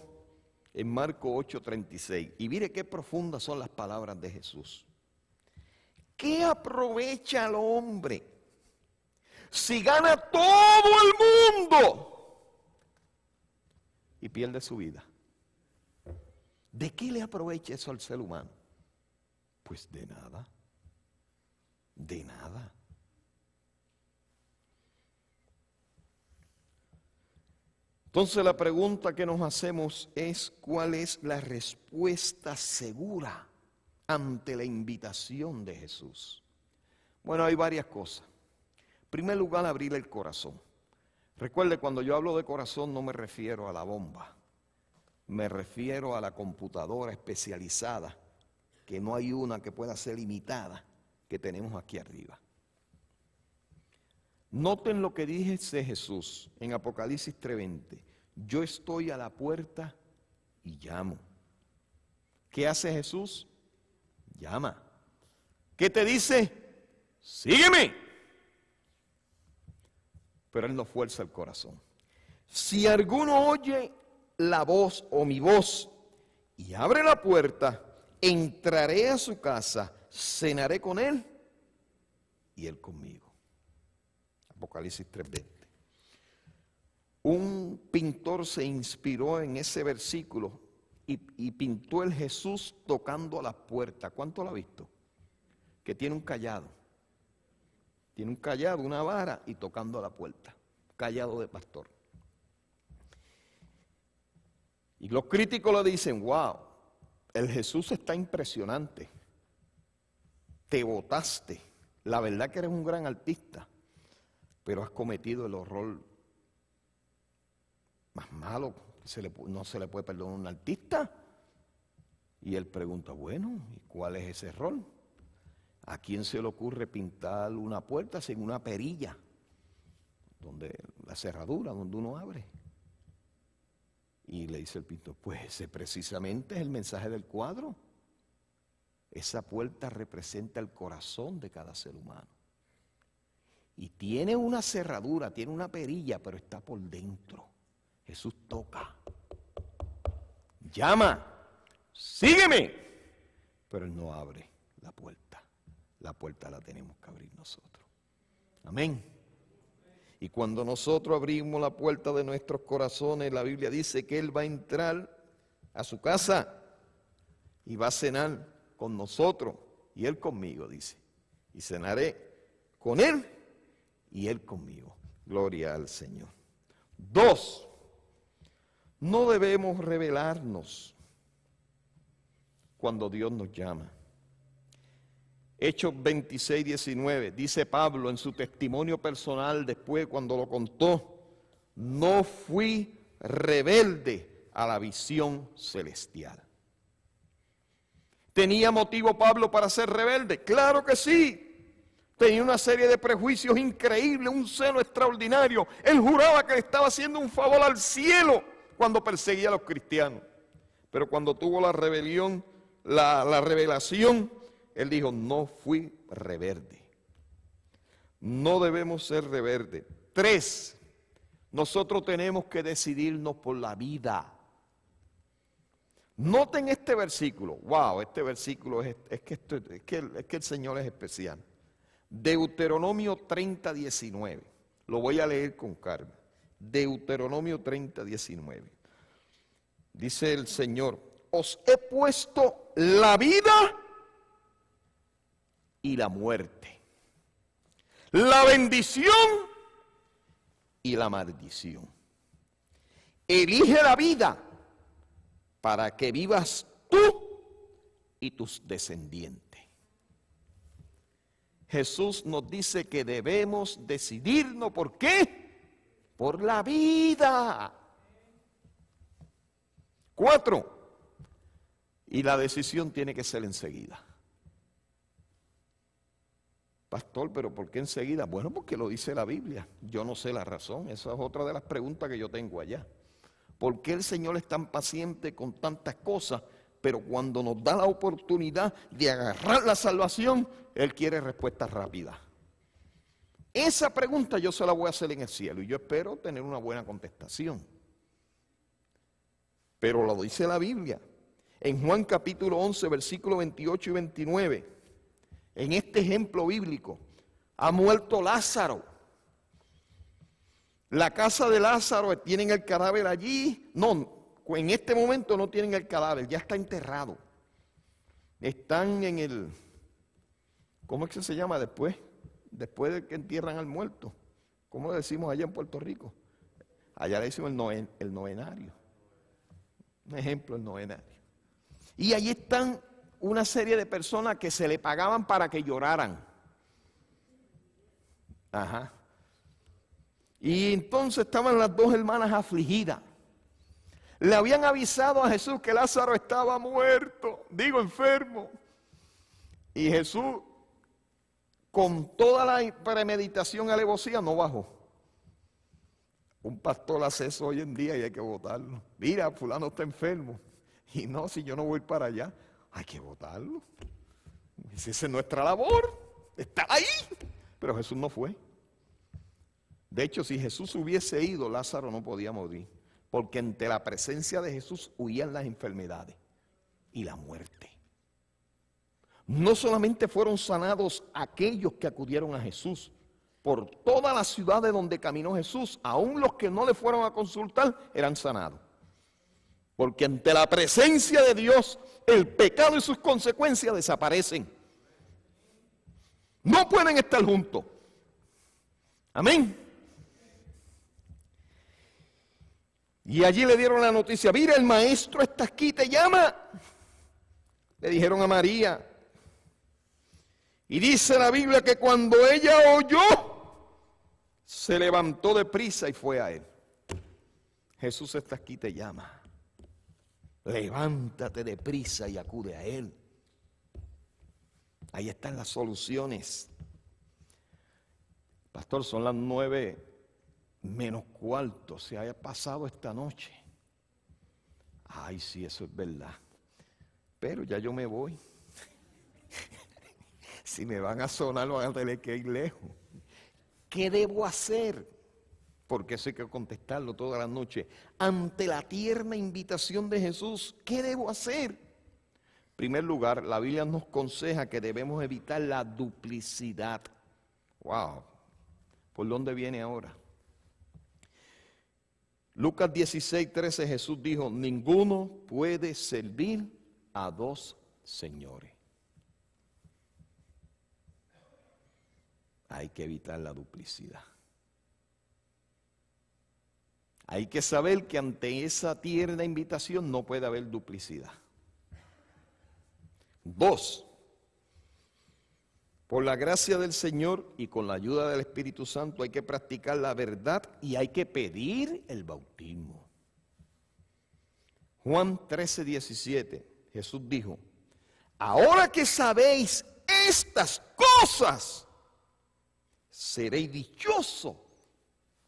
en Marcos 8:36, y mire qué profundas son las palabras de Jesús. ¿Qué aprovecha al hombre si gana todo el mundo y pierde su vida? ¿De qué le aprovecha eso al ser humano? Pues de nada, de nada. Entonces la pregunta que nos hacemos es, ¿cuál es la respuesta segura ante la invitación de Jesús? Bueno, hay varias cosas. En primer lugar, abrir el corazón. Recuerde, cuando yo hablo de corazón no me refiero a la bomba. Me refiero a la computadora especializada, que no hay una que pueda ser imitada, que tenemos aquí arriba. Noten lo que dice Jesús en Apocalipsis 3:20. Yo estoy a la puerta y llamo. ¿Qué hace Jesús? Llama. ¿Qué te dice? Sígueme. Pero Él no fuerza el corazón. Si alguno oye la voz o mi voz y abre la puerta, entraré a su casa, cenaré con él y él conmigo. Apocalipsis 3:20. Un pintor se inspiró en ese versículo y pintó el Jesús tocando a la puerta. ¿Cuánto lo ha visto? Que tiene un cayado. Tiene un cayado, una vara y tocando a la puerta. Cayado de pastor. Y los críticos le dicen, wow, el Jesús está impresionante. Te botaste. La verdad que eres un gran artista, pero has cometido el horror más malo que no se le puede perdonar a un artista. Y él pregunta, bueno, ¿y cuál es ese error? ¿A quién se le ocurre pintar una puerta sin una perilla? Donde la cerradura, donde uno abre. Y le dice el pintor, pues ese precisamente es el mensaje del cuadro. Esa puerta representa el corazón de cada ser humano. Y tiene una cerradura, tiene una perilla, pero está por dentro. Jesús toca, llama, sígueme, pero Él no abre la puerta. La puerta la tenemos que abrir nosotros. Amén. Y cuando nosotros abrimos la puerta de nuestros corazones, la Biblia dice que Él va a entrar a su casa y va a cenar con nosotros y Él conmigo, dice. Y cenaré con Él y Él conmigo. Gloria al Señor. 2. No debemos rebelarnos cuando Dios nos llama. Hechos 26:19, dice Pablo en su testimonio personal después cuando lo contó, no fui rebelde a la visión celestial. ¿Tenía motivo Pablo para ser rebelde? Claro que sí. Tenía una serie de prejuicios increíbles, un celo extraordinario. Él juraba que le estaba haciendo un favor al cielo cuando perseguía a los cristianos. Pero cuando tuvo la rebelión, la revelación, él dijo, no fui rebelde. No debemos ser rebeldes. 3, nosotros tenemos que decidirnos por la vida. Noten este versículo. Wow, este versículo es que el Señor es especial. Deuteronomio 30:19. Lo voy a leer con calma. Deuteronomio 30:19. Dice el Señor, os he puesto la vida y la muerte, la bendición y la maldición. Elige la vida para que vivas tú y tus descendientes. Jesús nos dice que debemos decidirnos, ¿por qué? Por la vida. 4, y la decisión tiene que ser enseguida. Pastor, ¿pero por qué enseguida? Bueno, porque lo dice la Biblia. Yo no sé la razón. Esa es otra de las preguntas que yo tengo allá. ¿Por qué el Señor es tan paciente con tantas cosas, pero cuando nos da la oportunidad de agarrar la salvación, Él quiere respuestas rápidas? Esa pregunta yo se la voy a hacer en el cielo y yo espero tener una buena contestación. Pero lo dice la Biblia. En Juan capítulo 11, versículos 28 y 29, en este ejemplo bíblico, ha muerto Lázaro. La casa de Lázaro, tienen el cadáver allí. No, en este momento no tienen el cadáver, ya está enterrado. Están en el, ¿cómo es que se llama después? Después de que entierran al muerto. ¿Cómo le decimos allá en Puerto Rico? Allá le decimos el novenario. Un ejemplo, el novenario. Y allí están una serie de personas que se le pagaban para que lloraran. Ajá. Y entonces estaban las dos hermanas afligidas. Le habían avisado a Jesús que Lázaro estaba muerto, enfermo. Y Jesús, con toda la premeditación y alevosía, no bajó. Un pastor hace eso hoy en día y hay que votarlo. Mira, fulano está enfermo. Y no, si yo no voy para allá, hay que votarlo. Esa es nuestra labor, está ahí. Pero Jesús no fue. De hecho, si Jesús hubiese ido, Lázaro no podía morir. Porque ante la presencia de Jesús huían las enfermedades y la muerte. No solamente fueron sanados aquellos que acudieron a Jesús, por toda la ciudad de donde caminó Jesús, aún los que no le fueron a consultar eran sanados. Porque ante la presencia de Dios, el pecado y sus consecuencias desaparecen. No pueden estar juntos. Amén. Y allí le dieron la noticia, mira, el maestro está aquí, te llama. Le dijeron a María. Y dice la Biblia que cuando ella oyó, se levantó deprisa y fue a él. Jesús está aquí, te llama. Levántate deprisa y acude a él. Ahí están las soluciones. Pastor, son las 9:15. Se haya pasado esta noche. Ay, sí, eso es verdad. Pero ya yo me voy. Si me van a sonar, van a tener que ir lejos. ¿Qué debo hacer? Porque eso hay que contestarlo toda la noche. Ante la tierna invitación de Jesús, ¿qué debo hacer? En primer lugar, la Biblia nos aconseja que debemos evitar la duplicidad. Wow. ¿Por dónde viene ahora? Lucas 16:13, Jesús dijo, ninguno puede servir a dos señores. Hay que evitar la duplicidad. Hay que saber que ante esa tierna invitación no puede haber duplicidad. 2. Por la gracia del Señor y con la ayuda del Espíritu Santo hay que practicar la verdad y hay que pedir el bautismo. Juan 13:17, Jesús dijo, ahora que sabéis estas cosas, seréis dichosos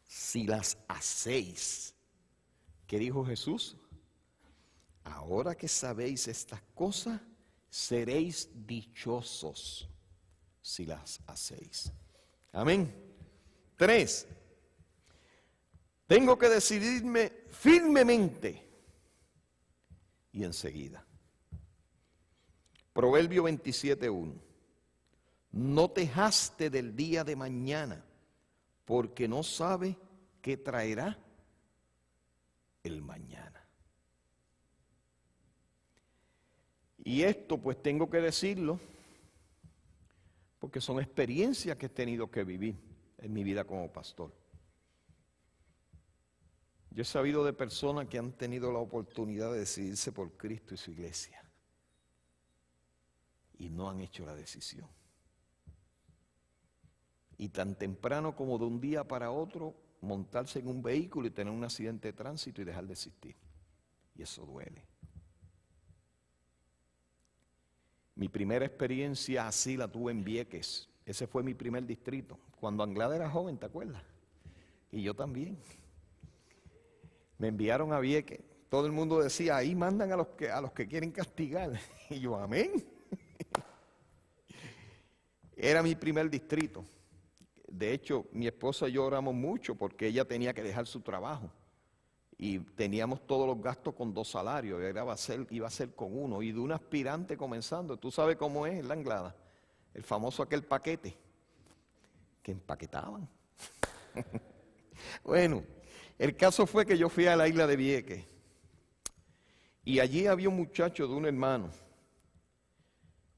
si las hacéis. ¿Qué dijo Jesús? Ahora que sabéis estas cosas, seréis dichosos si las hacéis. Amén. 3. Tengo que decidirme firmemente y enseguida. Proverbio 27:1. No te haste del día de mañana, porque no sabe qué traerá el mañana. Y esto pues tengo que decirlo, porque son experiencias que he tenido que vivir en mi vida como pastor. Yo he sabido de personas que han tenido la oportunidad de decidirse por Cristo y su iglesia, y no han hecho la decisión. Y tan temprano como de un día para otro, montarse en un vehículo y tener un accidente de tránsito y dejar de existir. Y eso duele. Mi primera experiencia así la tuve en Vieques. Ese fue mi primer distrito. Cuando Anglada era joven, ¿te acuerdas? Y yo también. Me enviaron a Vieques. Todo el mundo decía, ahí mandan a los que quieren castigar. Y yo, amén. Era mi primer distrito. De hecho, mi esposa y yo oramos mucho porque ella tenía que dejar su trabajo. Y teníamos todos los gastos con 2 salarios. Iba a ser con 1. Y de un aspirante comenzando. Tú sabes cómo es la Anglada. El famoso aquel paquete. Que empaquetaban. Bueno, el caso fue que yo fui a la isla de Vieques. Y allí había un muchacho de un hermano.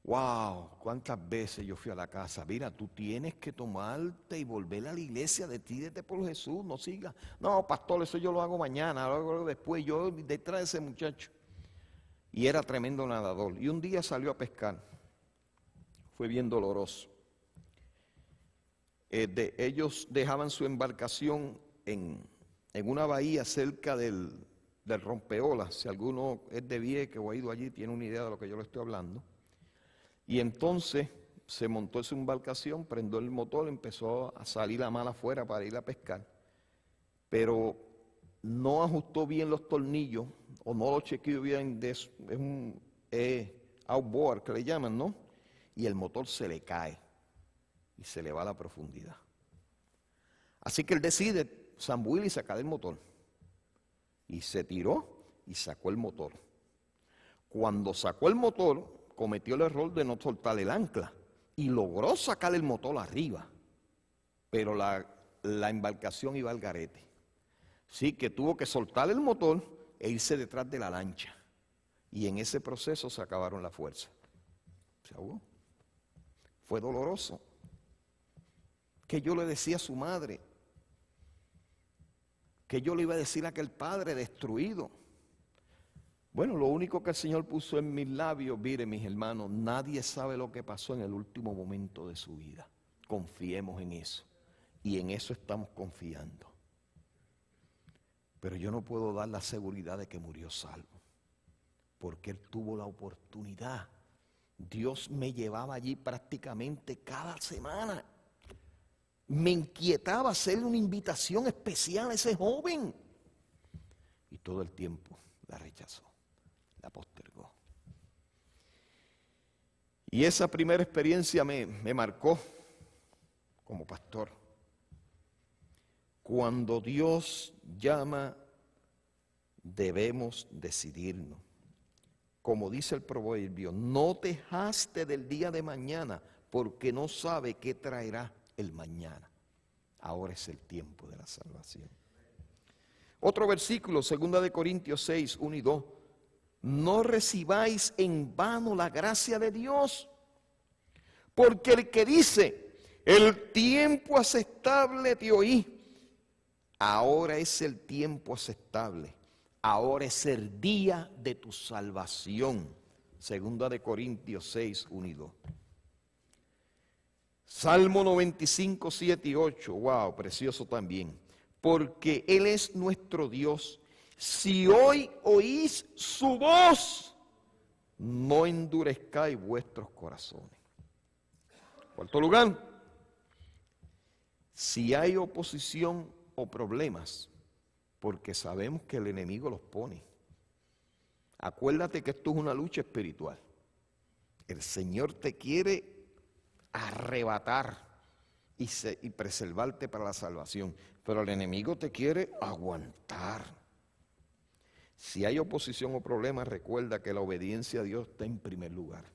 Wow, cuántas veces yo fui a la casa. Mira, tú tienes que tomarte y volver a la iglesia, decídete por Jesús, no sigas. No, pastor, eso yo lo hago mañana, lo hago después, yo detrás de ese muchacho. Y era tremendo nadador. Y un día salió a pescar. Fue bien doloroso. Ellos dejaban su embarcación en una bahía cerca del rompeolas. Si alguno es de Vieques o ha ido allí, tiene una idea de lo que yo le estoy hablando. Y entonces se montó esa embarcación, prendió el motor, empezó a salir a mar afuera para ir a pescar. Pero no ajustó bien los tornillos, o no lo chequeó bien, es un outboard que le llaman, ¿no? Y el motor se le cae y se le va a la profundidad. Así que él decide zambuir y sacar el motor. Y se tiró y sacó el motor. Cuando sacó el motor, cometió el error de no soltar el ancla y logró sacar el motor arriba, pero la embarcación iba al garete. Sí, que tuvo que soltar el motor e irse detrás de la lancha. Y en ese proceso se acabaron las fuerzas. Se ahogó. Fue doloroso. Que yo le decía a su madre, que yo le iba a decir a aquel padre destruido. Bueno, lo único que el Señor puso en mis labios, mire mis hermanos, nadie sabe lo que pasó en el último momento de su vida. Confiemos en eso. Y en eso estamos confiando. Pero yo no puedo dar la seguridad de que murió salvo. Porque él tuvo la oportunidad. Dios me llevaba allí prácticamente cada semana. Me inquietaba hacerle una invitación especial a ese joven. Y todo el tiempo la rechazó. La postergó. Y esa primera experiencia me marcó como pastor. Cuando Dios llama, debemos decidirnos. Como dice el proverbio, no te haste del día de mañana, porque no sabe qué traerá el mañana. Ahora es el tiempo de la salvación. Otro versículo, 2 Corintios 6, 1 y 2. No recibáis en vano la gracia de Dios, porque el que dice, el tiempo aceptable te oí, ahora es el tiempo aceptable, ahora es el día de tu salvación. 2 Corintios 6, 1 y 2. Salmo 95, 7 y 8, wow, precioso también. Porque Él es nuestro Dios. Si hoy oís su voz, no endurezcáis vuestros corazones. Cuarto lugar, si hay oposición o problemas, porque sabemos que el enemigo los pone. Acuérdate que esto es una lucha espiritual. El Señor te quiere arrebatar y preservarte para la salvación, pero el enemigo te quiere aguantar. Si hay oposición o problemas, recuerda que la obediencia a Dios está en primer lugar.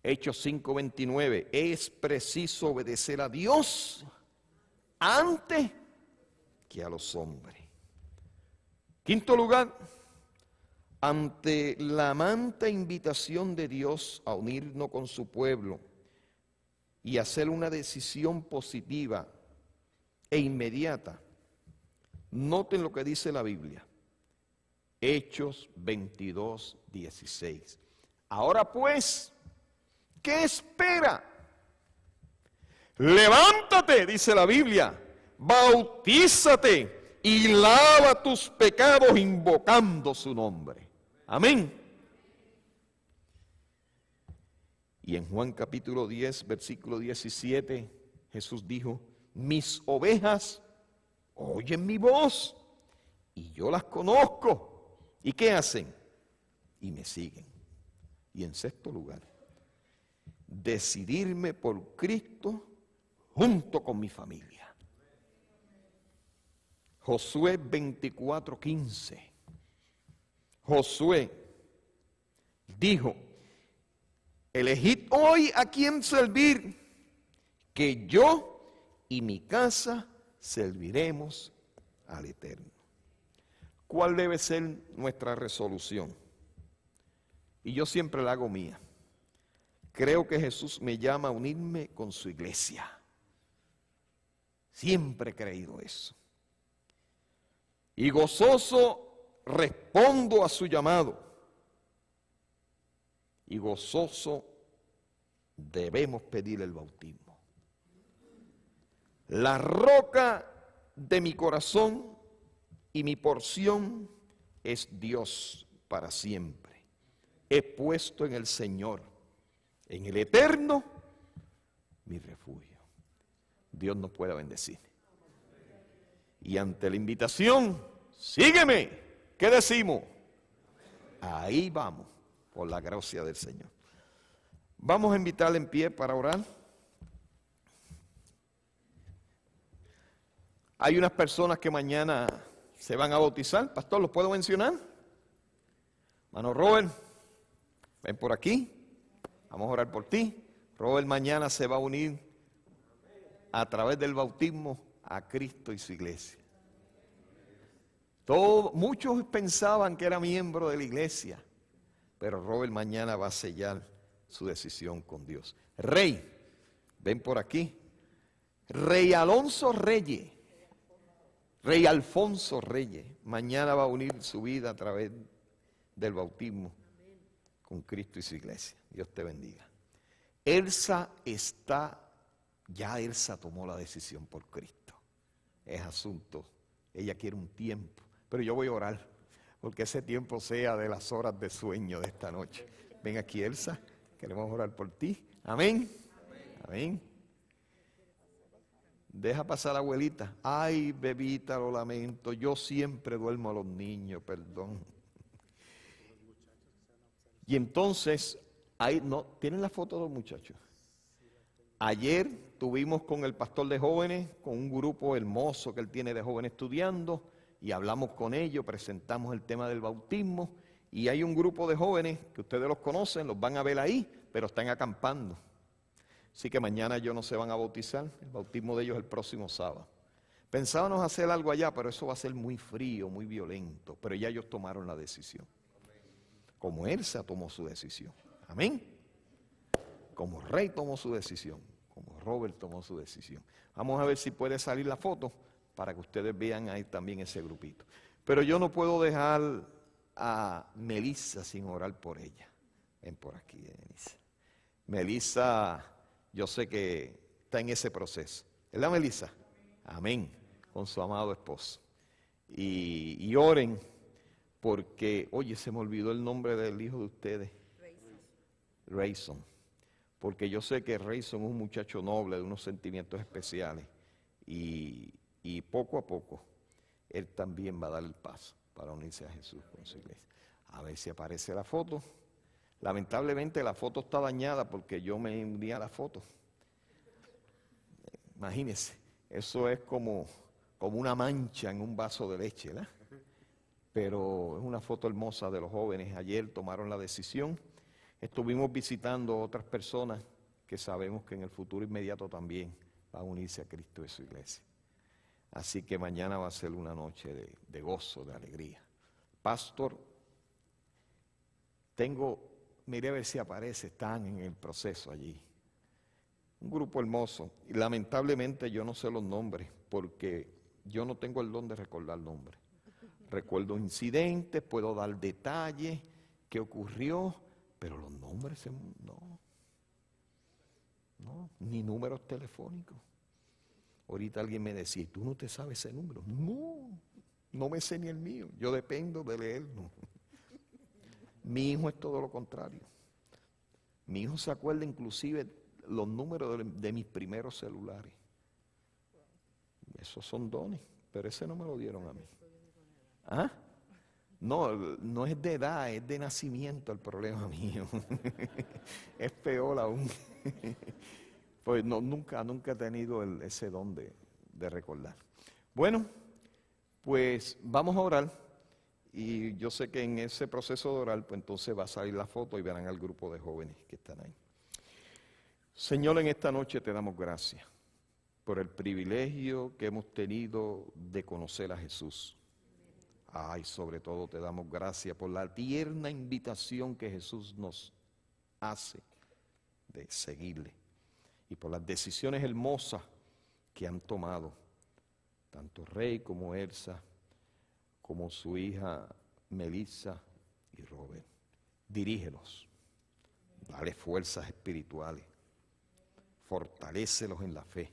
Hechos 5:29, es preciso obedecer a Dios antes que a los hombres. Quinto lugar, ante la amante invitación de Dios a unirnos con su pueblo y hacer una decisión positiva e inmediata, noten lo que dice la Biblia. Hechos 22, 16. Ahora pues, ¿qué espera? Levántate, dice la Biblia, bautízate y lava tus pecados invocando su nombre. Amén. Y en Juan capítulo 10, versículo 17, Jesús dijo, mis ovejas oyen mi voz y yo las conozco. ¿Y qué hacen? Y me siguen. Y en sexto lugar, decidirme por Cristo junto con mi familia. Josué 24:15. Josué dijo, elegid hoy a quién servir, que yo y mi casa serviremos al Eterno. ¿Cuál debe ser nuestra resolución? Y yo siempre la hago mía. creo que Jesús me llama a unirme con su iglesia. Siempre he creído eso. Y gozoso respondo a su llamado. Y gozoso debemos pedir el bautismo. La roca de mi corazón y mi porción es Dios para siempre. He puesto en el Señor, en el Eterno, mi refugio. Dios nos pueda bendecir. Y ante la invitación, sígueme, ¿qué decimos? Ahí vamos, por la gracia del Señor. Vamos a invitarle en pie para orar. Hay unas personas que mañana se van a bautizar. Pastor, ¿los puedo mencionar? Hermano Robert, ven por aquí. Vamos a orar por ti. Robert mañana se va a unir a través del bautismo a Cristo y su iglesia. Muchos pensaban que era miembro de la iglesia, pero Robert mañana va a sellar su decisión con Dios. Rey, ven por aquí. Rey Alfonso Reyes, mañana va a unir su vida a través del bautismo con Cristo y su iglesia. Dios te bendiga. Elsa tomó la decisión por Cristo. Es asunto, ella quiere un tiempo, pero yo voy a orar porque ese tiempo sea de las horas de sueño de esta noche. Ven aquí, Elsa, queremos orar por ti. Amén. Amén. Deja pasar, abuelita. Ay, bebita, lo lamento. Yo siempre duermo a los niños, perdón. Y entonces, ¿tienen la foto de los muchachos? Ayer tuvimos con el pastor de jóvenes, con un grupo hermoso que él tiene de jóvenes estudiando, y hablamos con ellos, presentamos el tema del bautismo, y hay un grupo de jóvenes que ustedes los conocen, los van a ver ahí, pero están acampando. Así que mañana ellos no se van a bautizar, el bautismo de ellos es el próximo sábado. Pensábamos hacer algo allá, pero eso va a ser muy frío, muy violento, pero ya ellos tomaron la decisión. Como Elsa tomó su decisión. Amén. Como Rey tomó su decisión, como Robert tomó su decisión. Vamos a ver si puede salir la foto para que ustedes vean ahí también ese grupito. Pero yo no puedo dejar a Melissa sin orar por ella. Ven por aquí, Melissa. Melissa, yo sé que está en ese proceso. ¿Verdad, Melissa? Amén. Con su amado esposo. Y oren porque, oye, se me olvidó el nombre del hijo de ustedes. Rayson. Porque yo sé que Rayson es un muchacho noble, de unos sentimientos especiales. Y poco a poco, él también va a dar el paso para unirse a Jesús con su iglesia. A ver si aparece la foto. Lamentablemente la foto está dañada porque yo me uní a la foto. Imagínense, eso es como una mancha en un vaso de leche, ¿verdad? Pero es una foto hermosa de los jóvenes. Ayer tomaron la decisión. Estuvimos visitando otras personas que sabemos que en el futuro inmediato también van a unirse a Cristo y su iglesia. Así que mañana va a ser una noche de gozo, de alegría. Pastor, mire a ver si aparece, están en el proceso allí. Un grupo hermoso. Y lamentablemente yo no sé los nombres, porque yo no tengo el don de recordar nombres. Recuerdo incidentes, puedo dar detalles, qué ocurrió, pero los nombres no, ni números telefónicos. Ahorita alguien me decía, ¿tú no te sabes ese número? No me sé ni el mío, yo dependo de leerlo. Mi hijo es todo lo contrario. Mi hijo se acuerda inclusive los números de mis primeros celulares. Esos son dones, pero ese no me lo dieron a mí. ¿Ah? No es de edad, es de nacimiento el problema mío. Es peor aún. Pues nunca he tenido ese don de recordar. Bueno, pues vamos a orar. Y yo sé que en ese proceso de orar, pues entonces va a salir la foto y verán al grupo de jóvenes que están ahí. Señor, en esta noche te damos gracias por el privilegio que hemos tenido de conocer a Jesús. Ay, sobre todo te damos gracias por la tierna invitación que Jesús nos hace de seguirle y por las decisiones hermosas que han tomado, tanto Rey como Elsa, como su hija Melissa y Robert. Dirígelos, dale fuerzas espirituales, fortalécelos en la fe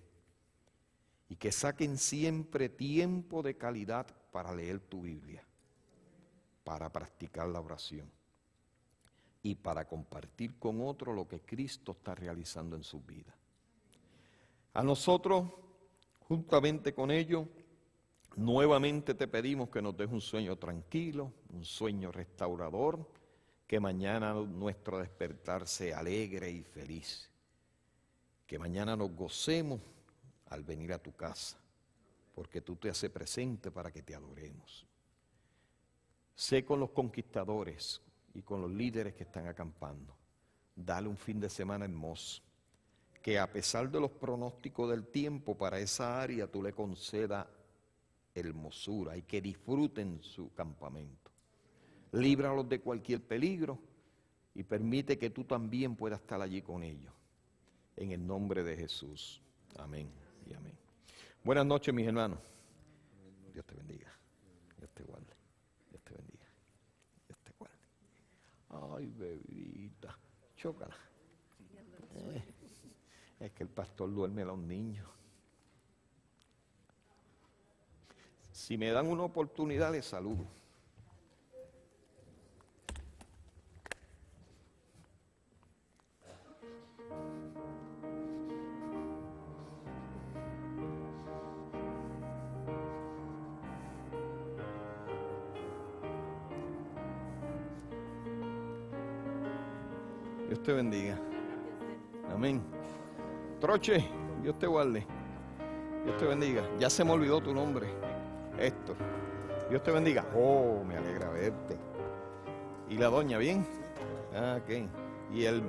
y que saquen siempre tiempo de calidad para leer tu Biblia, para practicar la oración y para compartir con otros lo que Cristo está realizando en sus vidas. A nosotros, juntamente con ellos, nuevamente te pedimos que nos des un sueño tranquilo, un sueño restaurador, que mañana nuestro despertar sea alegre y feliz, que mañana nos gocemos al venir a tu casa, porque tú te haces presente para que te adoremos. Sé con los conquistadores y con los líderes que están acampando. Dale un fin de semana hermoso, que a pesar de los pronósticos del tiempo para esa área, tú le concedas hermosura y que disfruten su campamento. Líbralos de cualquier peligro y permite que tú también puedas estar allí con ellos. En el nombre de Jesús. Amén y amén. Buenas noches, mis hermanos. Dios te bendiga. Dios te guarde. Dios te bendiga. Dios te guarde. Ay, bebita. Chócala. Es que el pastor duerme a los niños. Si me dan una oportunidad, les saludo. Dios te bendiga. Amén. Troche, Dios te guarde. Dios te bendiga. Ya se me olvidó tu nombre. Héctor. Dios te bendiga. Oh, me alegra verte. ¿Y la doña bien? Ah, ok. ¿Y el